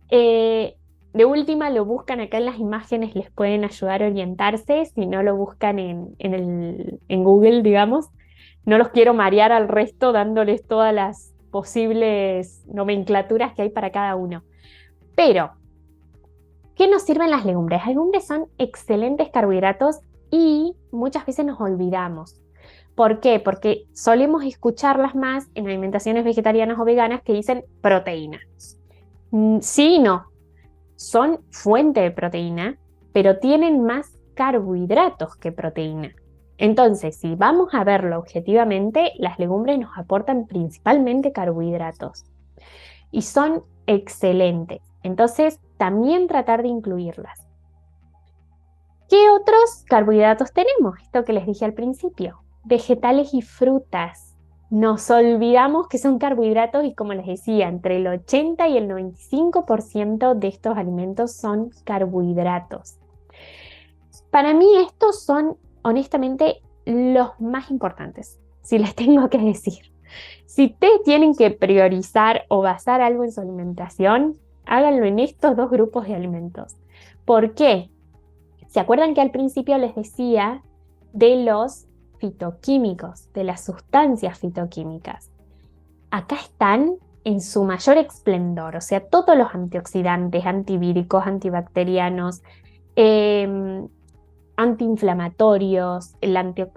De última lo buscan acá en las imágenes, les pueden ayudar a orientarse, si no lo buscan en Google, digamos. No los quiero marear al resto dándoles todas las posibles nomenclaturas que hay para cada uno. Pero, ¿qué nos sirven las legumbres? Las legumbres son excelentes carbohidratos y muchas veces nos olvidamos. ¿Por qué? Porque solemos escucharlas más en alimentaciones vegetarianas o veganas que dicen proteína. Sí y no. Son fuente de proteína, pero tienen más carbohidratos que proteína. Entonces, si vamos a verlo objetivamente, las legumbres nos aportan principalmente carbohidratos y son excelentes. Entonces, también tratar de incluirlas. ¿Qué otros carbohidratos tenemos? Esto que les dije al principio, vegetales y frutas. Nos olvidamos que son carbohidratos y, como les decía, entre el 80 y el 95% de estos alimentos son carbohidratos. Para mí estos son, honestamente, los más importantes. si les tengo que decir. Si ustedes tienen que priorizar o basar algo en su alimentación, háganlo en estos dos grupos de alimentos. ¿Por qué? ¿Se acuerdan que al principio les decía de los fitoquímicos, de las sustancias fitoquímicas? Acá están en su mayor esplendor, o sea, todos los antioxidantes, antivíricos, antibacterianos, antiinflamatorios,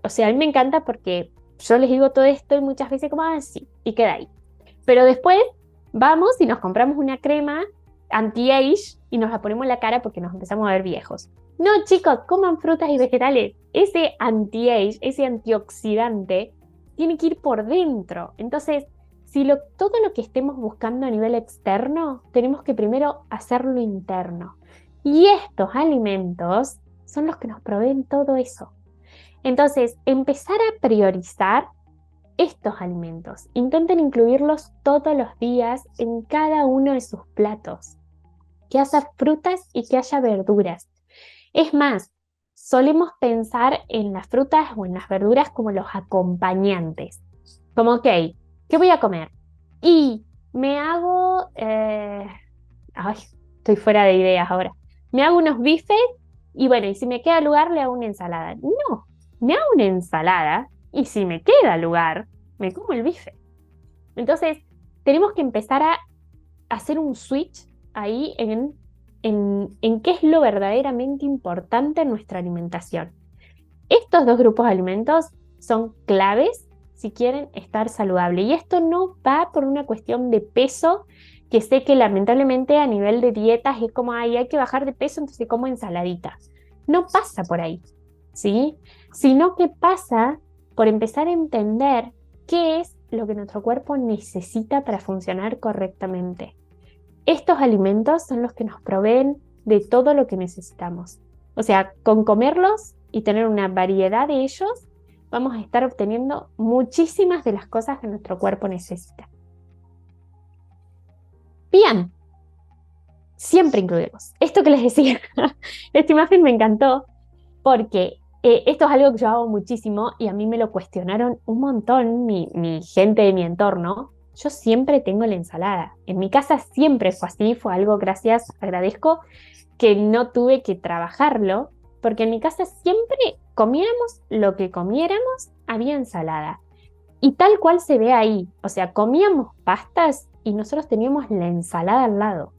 o sea, a mí me encanta porque yo les digo todo esto y muchas veces como, sí, y queda ahí. Pero después vamos y nos compramos una crema anti-age y nos la ponemos en la cara porque nos empezamos a ver viejos. No, chicos, coman frutas y vegetales. Ese anti-age, ese antioxidante, tiene que ir por dentro. Entonces, si todo lo que estemos buscando a nivel externo, tenemos que primero hacerlo interno. Y estos alimentos son los que nos proveen todo eso. Entonces, empezar a priorizar estos alimentos. Intenten incluirlos todos los días en cada uno de sus platos. Que haya frutas y que haya verduras. Es más, solemos pensar en las frutas o en las verduras como los acompañantes. Como, ok, ¿qué voy a comer? Y me hago... ay, estoy fuera de ideas ahora. Me hago unos bifes y bueno, y si me queda lugar le hago una ensalada. No, me hago una ensalada y si me queda lugar, me como el bife. Entonces, tenemos que empezar a hacer un switch ahí en qué es lo verdaderamente importante en nuestra alimentación. Estos dos grupos de alimentos son claves si quieren estar saludable. Y esto no va por una cuestión de peso, que sé que lamentablemente a nivel de dietas es como, ay, hay que bajar de peso, entonces como ensaladita. No pasa por ahí, ¿sí? Sino que pasa por empezar a entender qué es lo que nuestro cuerpo necesita para funcionar correctamente. Estos alimentos son los que nos proveen de todo lo que necesitamos. O sea, con comerlos y tener una variedad de ellos, vamos a estar obteniendo muchísimas de las cosas que nuestro cuerpo necesita. Bien, siempre incluimos. Esto que les decía, esta imagen me encantó porque esto es algo que yo hago muchísimo y a mí me lo cuestionaron un montón mi gente de mi entorno. Yo siempre tengo la ensalada. En mi casa siempre fue así, fue algo, agradezco que no tuve que trabajarlo, porque en mi casa siempre comiéramos lo que comiéramos, había ensalada. Y tal cual se ve ahí, o sea, comíamos pastas y nosotros teníamos la ensalada al lado.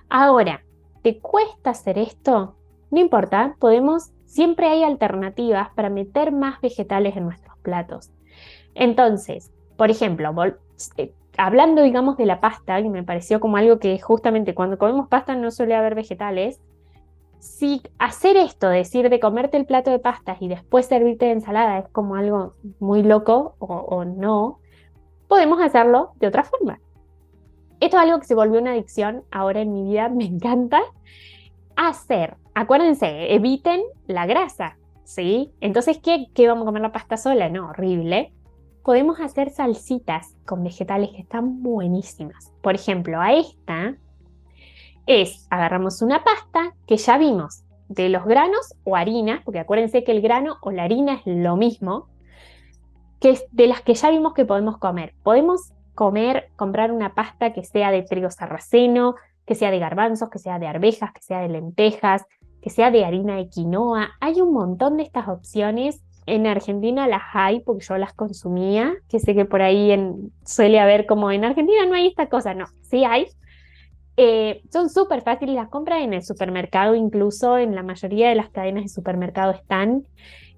Ahora, ¿te cuesta hacer esto? No importa, siempre hay alternativas para meter más vegetales en nuestros platos. Entonces, por ejemplo, hablando, digamos, de la pasta, que me pareció como algo que justamente cuando comemos pasta no suele haber vegetales, si hacer esto, decir de comerte el plato de pastas y después servirte de ensalada es como algo muy loco o no, podemos hacerlo de otra forma. Esto es algo que se volvió una adicción ahora en mi vida, me encanta hacer. Acuérdense, eviten la grasa, ¿sí? Entonces, ¿qué vamos a comer la pasta sola? No, horrible. Podemos hacer salsitas con vegetales que están buenísimas. Por ejemplo, a esta agarramos una pasta que ya vimos de los granos o harinas, porque acuérdense que el grano o la harina es lo mismo, que es de las que ya vimos que podemos comer. Podemos comprar una pasta que sea de trigo sarraceno, que sea de garbanzos, que sea de arvejas, que sea de lentejas, que sea de harina de quinoa. Hay un montón de estas opciones. En Argentina las hay porque yo las consumía, que sé que por ahí suele haber como en Argentina no hay esta cosa, no, sí hay. Son súper fáciles, las compras en el supermercado, incluso en la mayoría de las cadenas de supermercado están,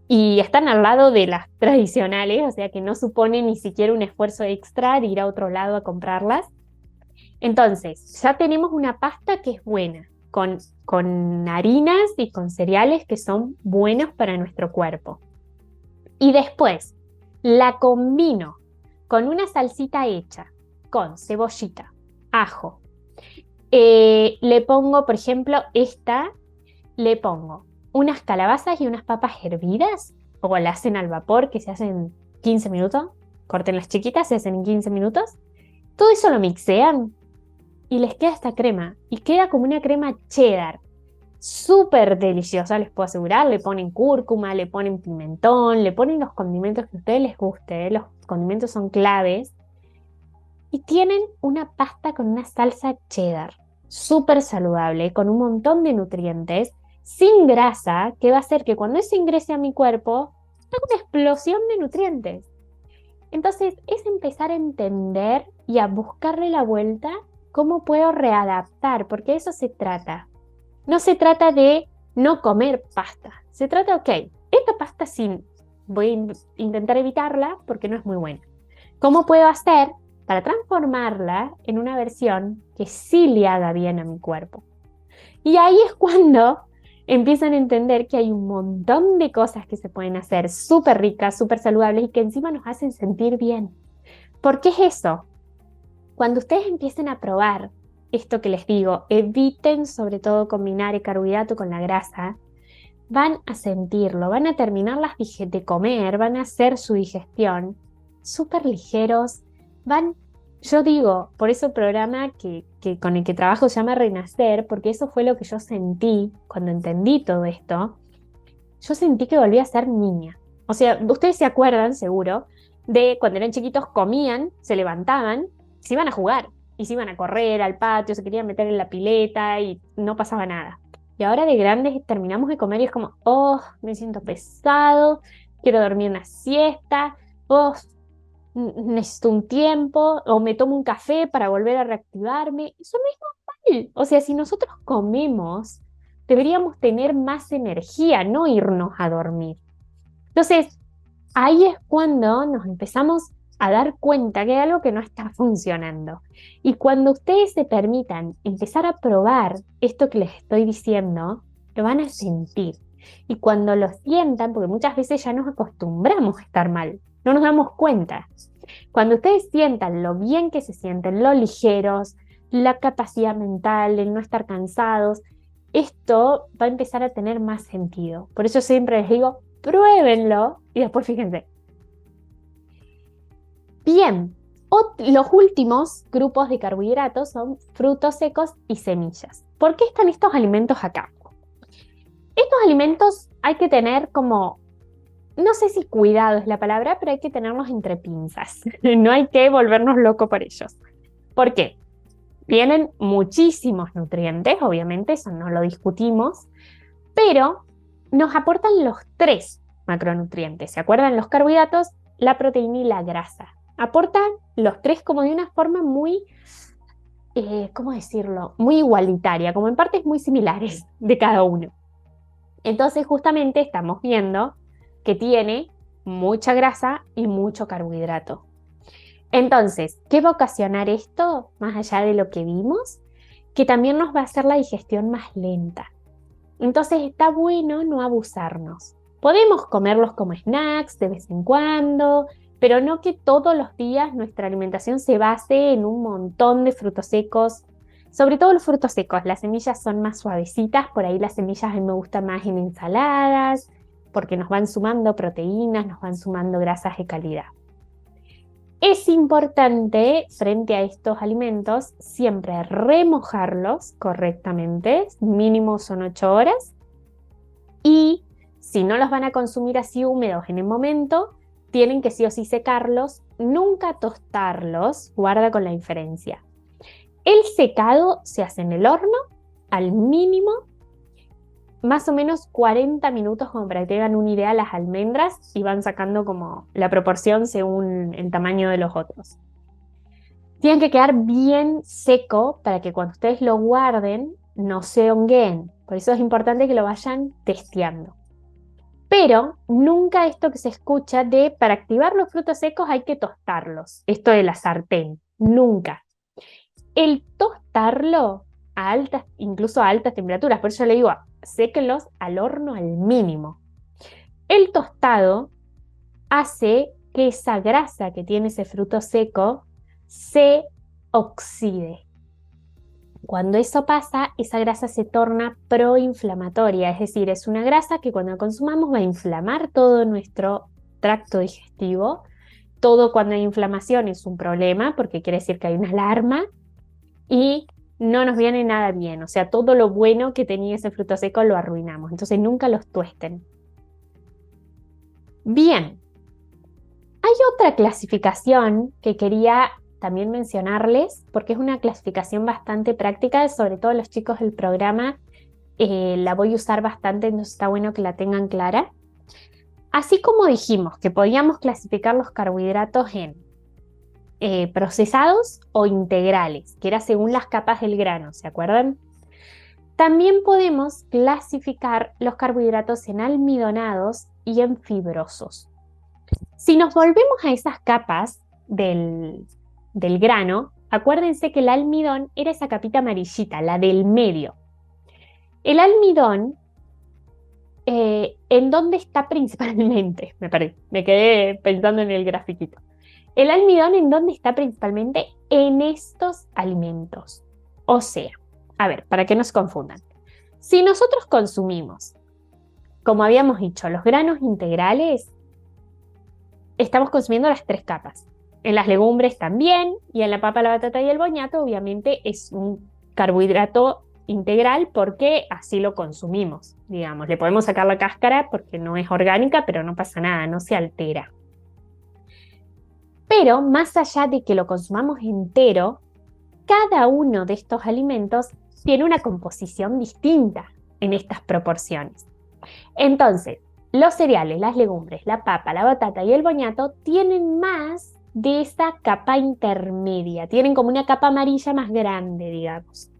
y están al lado de las tradicionales, o sea que no supone ni siquiera un esfuerzo extra de ir a otro lado a comprarlas. Entonces, ya tenemos una pasta que es buena, con harinas y con cereales que son buenos para nuestro cuerpo. Y después la combino con una salsita hecha, con cebollita, ajo. Le pongo, por ejemplo, le pongo unas calabazas y unas papas hervidas, o las hacen al vapor, que se hacen en 15 minutos. Corten las chiquitas, se hacen en 15 minutos. Todo eso lo mixean y les queda esta crema. Y queda como una crema cheddar. súper deliciosa, les puedo asegurar. Le ponen cúrcuma, le ponen pimentón, le ponen los condimentos que a ustedes les guste, ¿eh? Los condimentos son claves. Y tienen una pasta con una salsa cheddar, súper saludable, con un montón de nutrientes, sin grasa, que va a hacer que cuando eso ingrese a mi cuerpo, haga una explosión de nutrientes. Entonces, es empezar a entender y a buscarle la vuelta cómo puedo readaptar, porque de eso se trata. No se trata de no comer pasta. Se trata, ok, esta pasta sí, voy a intentar evitarla porque no es muy buena. ¿Cómo puedo hacer para transformarla en una versión que sí le haga bien a mi cuerpo? Y ahí es cuando empiezan a entender que hay un montón de cosas que se pueden hacer súper ricas, súper saludables y que encima nos hacen sentir bien. ¿Por qué es eso? Cuando ustedes empiecen a probar esto que les digo, eviten sobre todo combinar el carbohidrato con la grasa, van a sentirlo, van a terminar de comer, van a hacer su digestión súper ligeros, yo digo, por eso el programa que con el que trabajo se llama Renacer, porque eso fue lo que yo sentí cuando entendí todo esto. Yo sentí que volví a ser niña. O sea, ustedes se acuerdan seguro de cuando eran chiquitos, comían, se levantaban, se iban a jugar y se iban a correr al patio, se querían meter en la pileta y no pasaba nada. Y ahora de grandes terminamos de comer y es como, oh, me siento pesado, quiero dormir una siesta, oh, necesito un tiempo, o me tomo un café para volver a reactivarme. Eso no es normal. O sea, si nosotros comemos, deberíamos tener más energía, no irnos a dormir. Entonces, ahí es cuando nos empezamos a dar cuenta que hay algo que no está funcionando. Y cuando ustedes se permitan empezar a probar esto que les estoy diciendo, lo van a sentir. Y cuando lo sientan, porque muchas veces ya nos acostumbramos a estar mal, no nos damos cuenta. Cuando ustedes sientan lo bien que se sienten, lo ligeros, la capacidad mental, el no estar cansados, esto va a empezar a tener más sentido. Por eso siempre les digo, pruébenlo y después fíjense. Bien, los últimos grupos de carbohidratos son frutos secos y semillas. ¿Por qué están estos alimentos acá? Estos alimentos hay que tener como, no sé si cuidado es la palabra, pero hay que tenerlos entre pinzas. No hay que volvernos locos por ellos. ¿Por qué? Tienen muchísimos nutrientes, obviamente, eso no lo discutimos, pero nos aportan los tres macronutrientes. ¿Se acuerdan? Los carbohidratos, la proteína y la grasa. Aportan los tres como de una forma muy, ¿cómo decirlo? Muy igualitaria, como en partes muy similares de cada uno. Entonces, justamente estamos viendo que tiene mucha grasa y mucho carbohidrato. Entonces, ¿qué va a ocasionar esto, más allá de lo que vimos? Que también nos va a hacer la digestión más lenta. Entonces está bueno no abusarnos. Podemos comerlos como snacks de vez en cuando, pero no que todos los días nuestra alimentación se base en un montón de frutos secos. Sobre todo los frutos secos, las semillas son más suavecitas, por ahí las semillas a mí me gustan más en ensaladas, porque nos van sumando proteínas, nos van sumando grasas de calidad. Es importante, frente a estos alimentos, siempre remojarlos correctamente, mínimo son 8 horas, y si no los van a consumir así húmedos en el momento, tienen que sí o sí secarlos, nunca tostarlos, guarda con la diferencia. El secado se hace en el horno, al mínimo, más o menos 40 minutos como para que tengan una idea las almendras y van sacando como la proporción según el tamaño de los otros. Tienen que quedar bien seco para que cuando ustedes lo guarden no se hongueen. Por eso es importante que lo vayan testeando. Pero nunca esto que se escucha de para activar los frutos secos hay que tostarlos. Esto de la sartén. Nunca. El tostarlo a altas, incluso a altas temperaturas, por eso le digo, séquenlos al horno al mínimo. El tostado hace que esa grasa que tiene ese fruto seco se oxide. Cuando eso pasa, esa grasa se torna proinflamatoria, es decir, es una grasa que cuando consumamos va a inflamar todo nuestro tracto digestivo. Todo cuando hay inflamación es un problema porque quiere decir que hay una alarma y no nos viene nada bien. O sea, todo lo bueno que tenía ese fruto seco lo arruinamos. Entonces nunca los tuesten. Bien, hay otra clasificación que quería también mencionarles, porque es una clasificación bastante práctica, sobre todo los chicos del programa la voy a usar bastante, entonces está bueno que la tengan clara. Así como dijimos que podíamos clasificar los carbohidratos en procesados o integrales, que era según las capas del grano, ¿se acuerdan? También podemos clasificar los carbohidratos en almidonados y en fibrosos. Si nos volvemos a esas capas del grano, acuérdense que el almidón era esa capita amarillita, la del medio. El almidón, ¿en dónde está principalmente? Me quedé pensando en el grafiquito. El almidón, ¿en dónde está principalmente? En estos alimentos. O sea, a ver, para que no se confundan. Si nosotros consumimos, como habíamos dicho, los granos integrales, estamos consumiendo las tres capas. En las legumbres también, y en la papa, la batata y el boñato, obviamente es un carbohidrato integral porque así lo consumimos, digamos. Le podemos sacar la cáscara porque no es orgánica, pero no pasa nada, no se altera. Pero más allá de que lo consumamos entero, cada uno de estos alimentos tiene una composición distinta en estas proporciones. Entonces, los cereales, las legumbres, la papa, la batata y el boñato tienen más de esa capa intermedia, tienen como una capa amarilla más grande, digamos.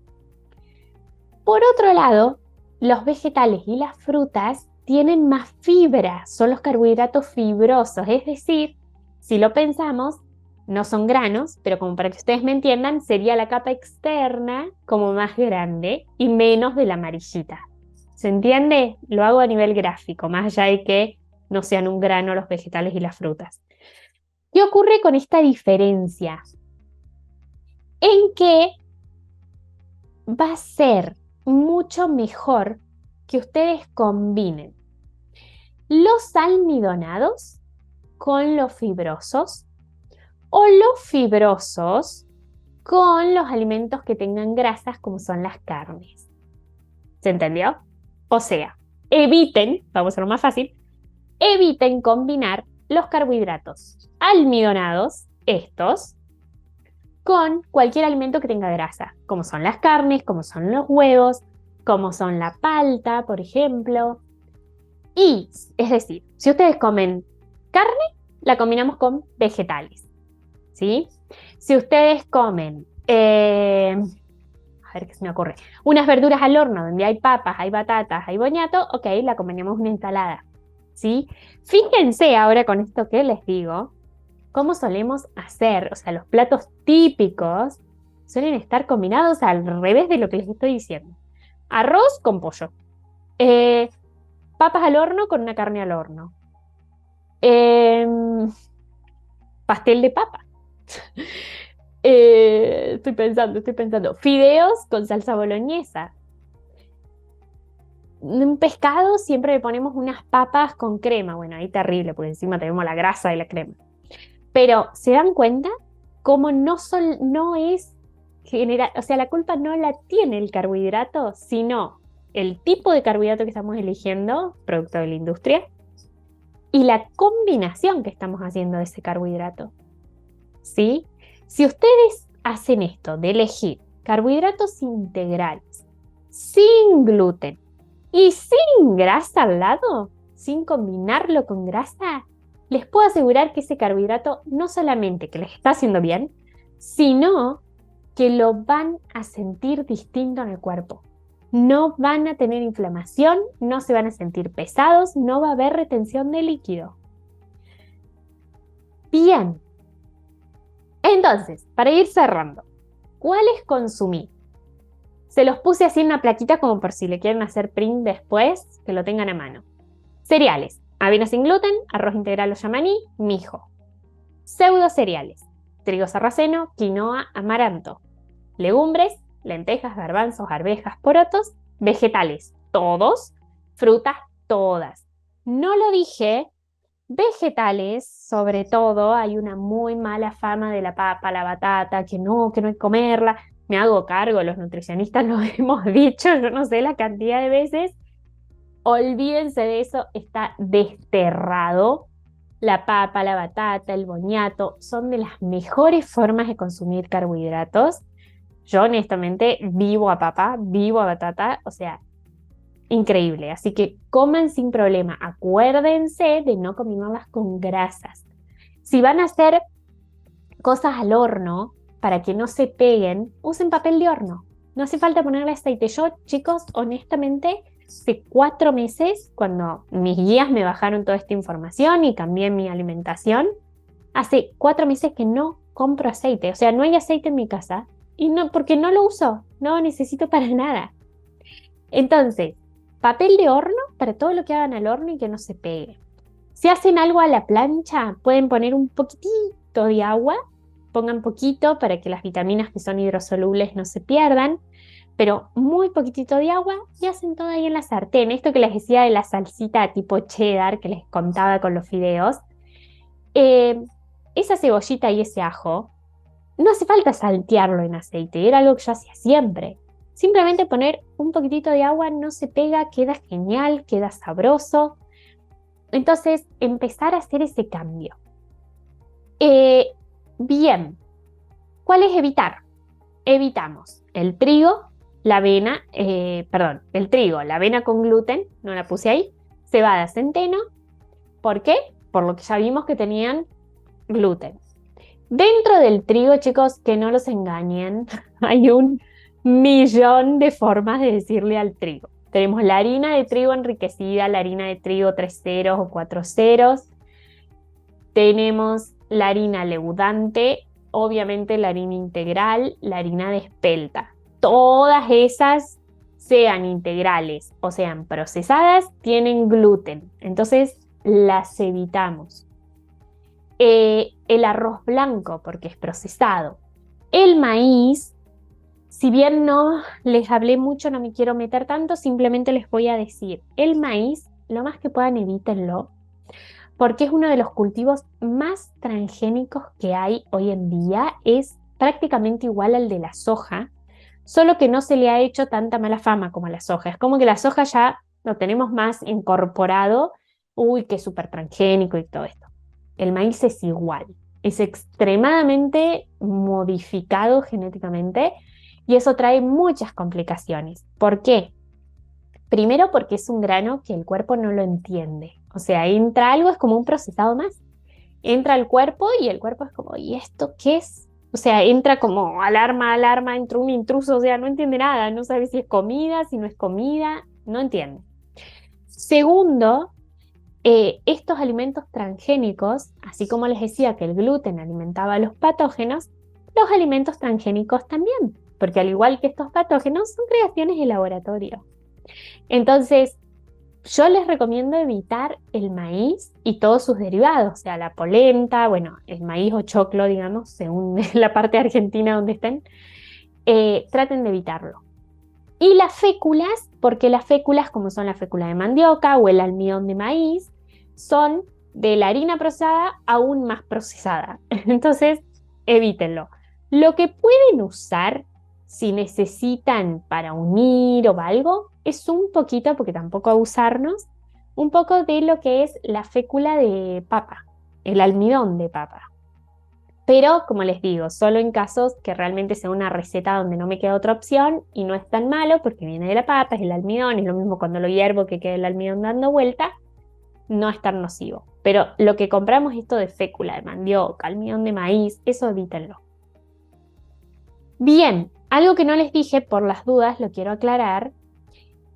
Por otro lado, los vegetales y las frutas tienen más fibra, son los carbohidratos fibrosos, es decir, si lo pensamos, no son granos, pero como para que ustedes me entiendan, sería la capa externa como más grande y menos de la amarillita. ¿Se entiende? Lo hago a nivel gráfico, más allá de que no sean un grano los vegetales y las frutas. ¿Qué ocurre con esta diferencia? En que va a ser mucho mejor que ustedes combinen los almidonados con los fibrosos o los fibrosos con los alimentos que tengan grasas como son las carnes. ¿Se entendió? O sea, eviten, vamos a hacerlo más fácil, eviten combinar los carbohidratos almidonados, estos, con cualquier alimento que tenga grasa, como son las carnes, como son los huevos, como son la palta, por ejemplo. Y, es decir, si ustedes comen carne, la combinamos con vegetales, ¿sí? Si ustedes comen, a ver qué se me ocurre, unas verduras al horno donde hay papas, hay batatas, hay boñato, ok, la combinamos una ensalada, ¿sí? Fíjense ahora con esto que les digo, cómo solemos hacer, o sea, los platos típicos suelen estar combinados al revés de lo que les estoy diciendo. Arroz con pollo. Papas al horno con una carne al horno. Pastel de papa. Estoy pensando. Fideos con salsa boloñesa. Un pescado siempre le ponemos unas papas con crema. Bueno, ahí terrible, porque encima tenemos la grasa de la crema. Pero, ¿se dan cuenta? Cómo no es general, o sea, la culpa no la tiene el carbohidrato, sino el tipo de carbohidrato que estamos eligiendo, producto de la industria, y la combinación que estamos haciendo de ese carbohidrato. ¿Sí? Si ustedes hacen esto de elegir carbohidratos integrales, sin gluten y sin grasa al lado, sin combinarlo con grasa, les puedo asegurar que ese carbohidrato no solamente que les está haciendo bien, sino que lo van a sentir distinto en el cuerpo. No van a tener inflamación, no se van a sentir pesados, no va a haber retención de líquido. Bien. Entonces, para ir cerrando, ¿cuáles consumí? Se los puse así en una plaquita como por si le quieren hacer print después, que lo tengan a mano. Cereales, avena sin gluten, arroz integral o yamaní, mijo. Pseudo cereales, trigo sarraceno, quinoa, amaranto. Legumbres, lentejas, garbanzos, arvejas, porotos. Vegetales, todos. Frutas, todas. No lo dije. Vegetales, sobre todo, hay una muy mala fama de la papa, la batata, que no hay que comerla. me hago cargo, los nutricionistas lo hemos dicho, yo no sé la cantidad de veces. Olvídense de eso, está desterrado. La papa, la batata, el boniato son de las mejores formas de consumir carbohidratos. Yo honestamente vivo a papa, vivo a batata, o sea, increíble. Así que coman sin problema. Acuérdense de no combinarlas con grasas. Si van a hacer cosas al horno para que no se peguen, usen papel de horno. No hace falta ponerle aceite. Yo, chicos, honestamente, hace 4 meses, cuando mis guías me bajaron toda esta información y cambié mi alimentación, hace 4 meses que no compro aceite. O sea, no hay aceite en mi casa y no, porque no lo uso, no lo necesito para nada. Entonces, papel de horno para todo lo que hagan al horno y que no se pegue. Si hacen algo a la plancha, pueden poner un poquitito de agua, pongan poquito para que las vitaminas que son hidrosolubles no se pierdan, pero muy poquitito de agua y hacen todo ahí en la sartén. Esto que les decía de la salsita tipo cheddar que les contaba con los fideos, eh, esa cebollita y ese ajo, no hace falta saltearlo en aceite, era algo que yo hacía siempre. Simplemente poner un poquitito de agua, no se pega, queda genial, queda sabroso. Entonces, empezar a hacer ese cambio. Eh, Bien, ¿cuál es evitar? Evitamos el trigo, la avena, el trigo, la avena con gluten, no la puse ahí, cebada, centeno. ¿Por qué? Por lo que ya vimos que tenían gluten. Dentro del trigo, chicos, que no los engañen, hay un millón de formas de decirle al trigo. Tenemos la harina de trigo enriquecida, la harina de trigo 3 ceros o 4 ceros. Tenemos la harina leudante, obviamente la harina integral, la harina de espelta. Todas esas, sean integrales o sean procesadas, tienen gluten. Entonces las evitamos. El arroz blanco, porque es procesado. El maíz, si bien no les hablé mucho, no me quiero meter tanto, simplemente les voy a decir, el maíz, lo más que puedan evítenlo, porque es uno de los cultivos más transgénicos que hay hoy en día, es prácticamente igual al de la soja, solo que no se le ha hecho tanta mala fama como a la soja. Es como que la soja ya lo tenemos más incorporado, uy, que es súper transgénico y todo esto. El maíz es igual, es extremadamente modificado genéticamente y eso trae muchas complicaciones. ¿Por qué? Primero porque es un grano que el cuerpo no lo entiende. O sea, entra algo, es como un procesado más. Entra al cuerpo y el cuerpo es como, ¿y esto qué es? O sea, entra como alarma, alarma, entra un intruso, o sea, no entiende nada, no sabe si es comida, si no es comida, no entiende. Segundo, estos alimentos transgénicos, así como les decía que el gluten alimentaba a los patógenos, los alimentos transgénicos también, porque al igual que estos patógenos, son creaciones de laboratorio. Entonces, yo les recomiendo evitar el maíz y todos sus derivados, o sea, la polenta, bueno, el maíz o choclo, digamos, según la parte argentina donde estén, traten de evitarlo. Y las féculas, porque las féculas, como son la fécula de mandioca o el almidón de maíz, son de la harina procesada aún más procesada. Entonces, evítenlo. Lo que pueden usar si necesitan para unir o algo es un poquito, porque tampoco abusarnos, un poco de lo que es la fécula de papa, el almidón de papa. Pero, como les digo, solo en casos que realmente sea una receta donde no me queda otra opción y no es tan malo porque viene de la papa, es el almidón, es lo mismo cuando lo hiervo que queda el almidón dando vuelta, no es tan nocivo. Pero lo que compramos esto de fécula, de mandioca, almidón de maíz, eso evítenlo. Bien, algo que no les dije por las dudas, lo quiero aclarar,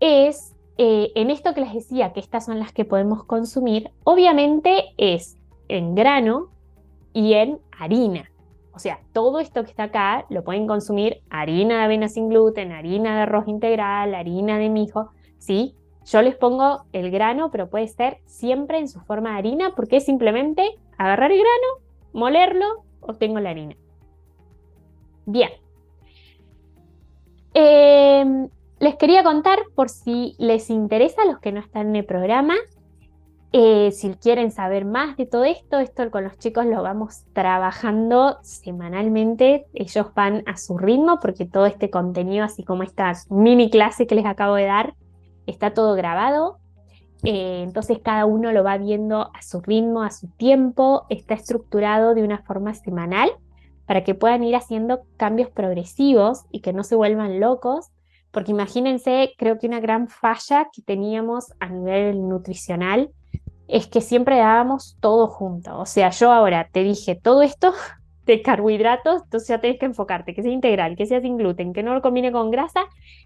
es en esto que les decía que estas son las que podemos consumir, obviamente es en grano y en harina. O sea, todo esto que está acá lo pueden consumir harina de avena sin gluten, harina de arroz integral, harina de mijo, ¿sí? Yo les pongo el grano, pero puede ser siempre en su forma de harina porque es simplemente agarrar el grano, molerlo, obtengo la harina. Bien. Les quería contar, por si les interesa a los que no están en el programa, Si quieren saber más de todo esto, esto con los chicos lo vamos trabajando semanalmente. Ellos van a su ritmo porque todo este contenido, así como esta mini clase que les acabo de dar, está todo grabado. Entonces cada uno lo va viendo a su ritmo, a su tiempo. Está estructurado de una forma semanal para que puedan ir haciendo cambios progresivos y que no se vuelvan locos. Porque imagínense, creo que una gran falla que teníamos a nivel nutricional es que siempre dábamos todo junto. O sea, yo ahora te dije todo esto de carbohidratos, entonces ya tenés que enfocarte, que sea integral, que sea sin gluten, que no lo combine con grasa,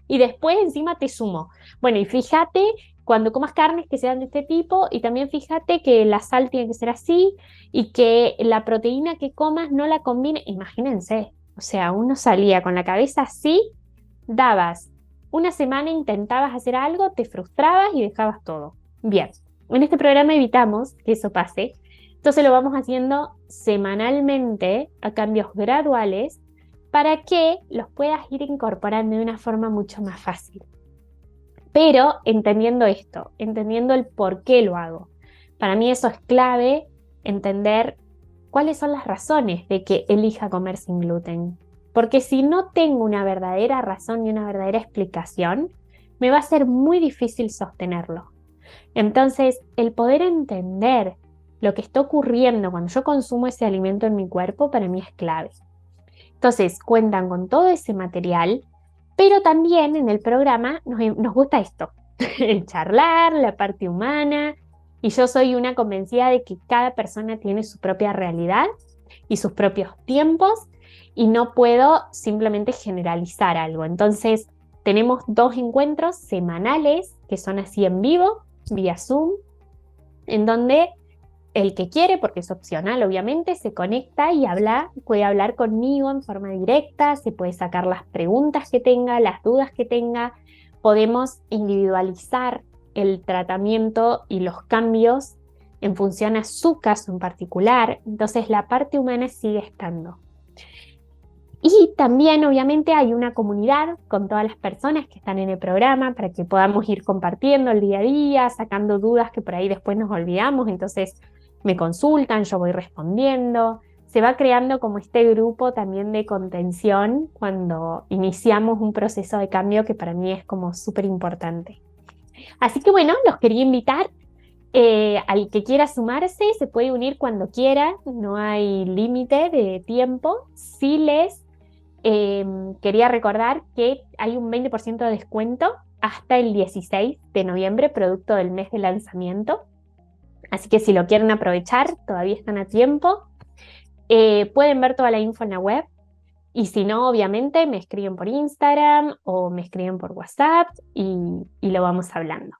y después encima te sumo. Bueno, y fíjate cuando comas carnes que sean de este tipo, y también fíjate que la sal tiene que ser así, y que la proteína que comas no la combine. Imagínense, o sea, uno salía con la cabeza así, dabas una semana, intentabas hacer algo, te frustrabas y dejabas todo. Bien, en este programa evitamos que eso pase, entonces lo vamos haciendo semanalmente a cambios graduales para que los puedas ir incorporando de una forma mucho más fácil. Pero entendiendo esto, entendiendo el por qué lo hago. Para mí eso es clave, entender cuáles son las razones de que elija comer sin gluten. Porque si no tengo una verdadera razón y una verdadera explicación, me va a ser muy difícil sostenerlo. Entonces, el poder entender lo que está ocurriendo cuando yo consumo ese alimento en mi cuerpo, para mí es clave. Entonces, cuentan con todo ese material, pero también en el programa nos gusta esto, el charlar, la parte humana, y yo soy una convencida de que cada persona tiene su propia realidad y sus propios tiempos, y no puedo simplemente generalizar algo. Entonces, tenemos 2 encuentros semanales que son así en vivo, vía Zoom, en donde el que quiere, porque es opcional obviamente, se conecta y puede hablar conmigo en forma directa, se puede sacar las preguntas que tenga, las dudas que tenga, podemos individualizar el tratamiento y los cambios en función a su caso en particular. Entonces la parte humana sigue estando. Y también obviamente hay una comunidad con todas las personas que están en el programa para que podamos ir compartiendo el día a día, sacando dudas que por ahí después nos olvidamos, entonces me consultan, yo voy respondiendo. Se va creando como este grupo también de contención cuando iniciamos un proceso de cambio que para mí es como súper importante. Así que bueno, los quería invitar. Al que quiera sumarse se puede unir cuando quiera, no hay límite de tiempo. Si les quería recordar que hay un 20% de descuento hasta el 16 de noviembre, producto del mes de lanzamiento. Así que si lo quieren aprovechar, todavía están a tiempo. Pueden ver toda la info en la web. Y si no, obviamente me escriben por Instagram o me escriben por WhatsApp y lo vamos hablando.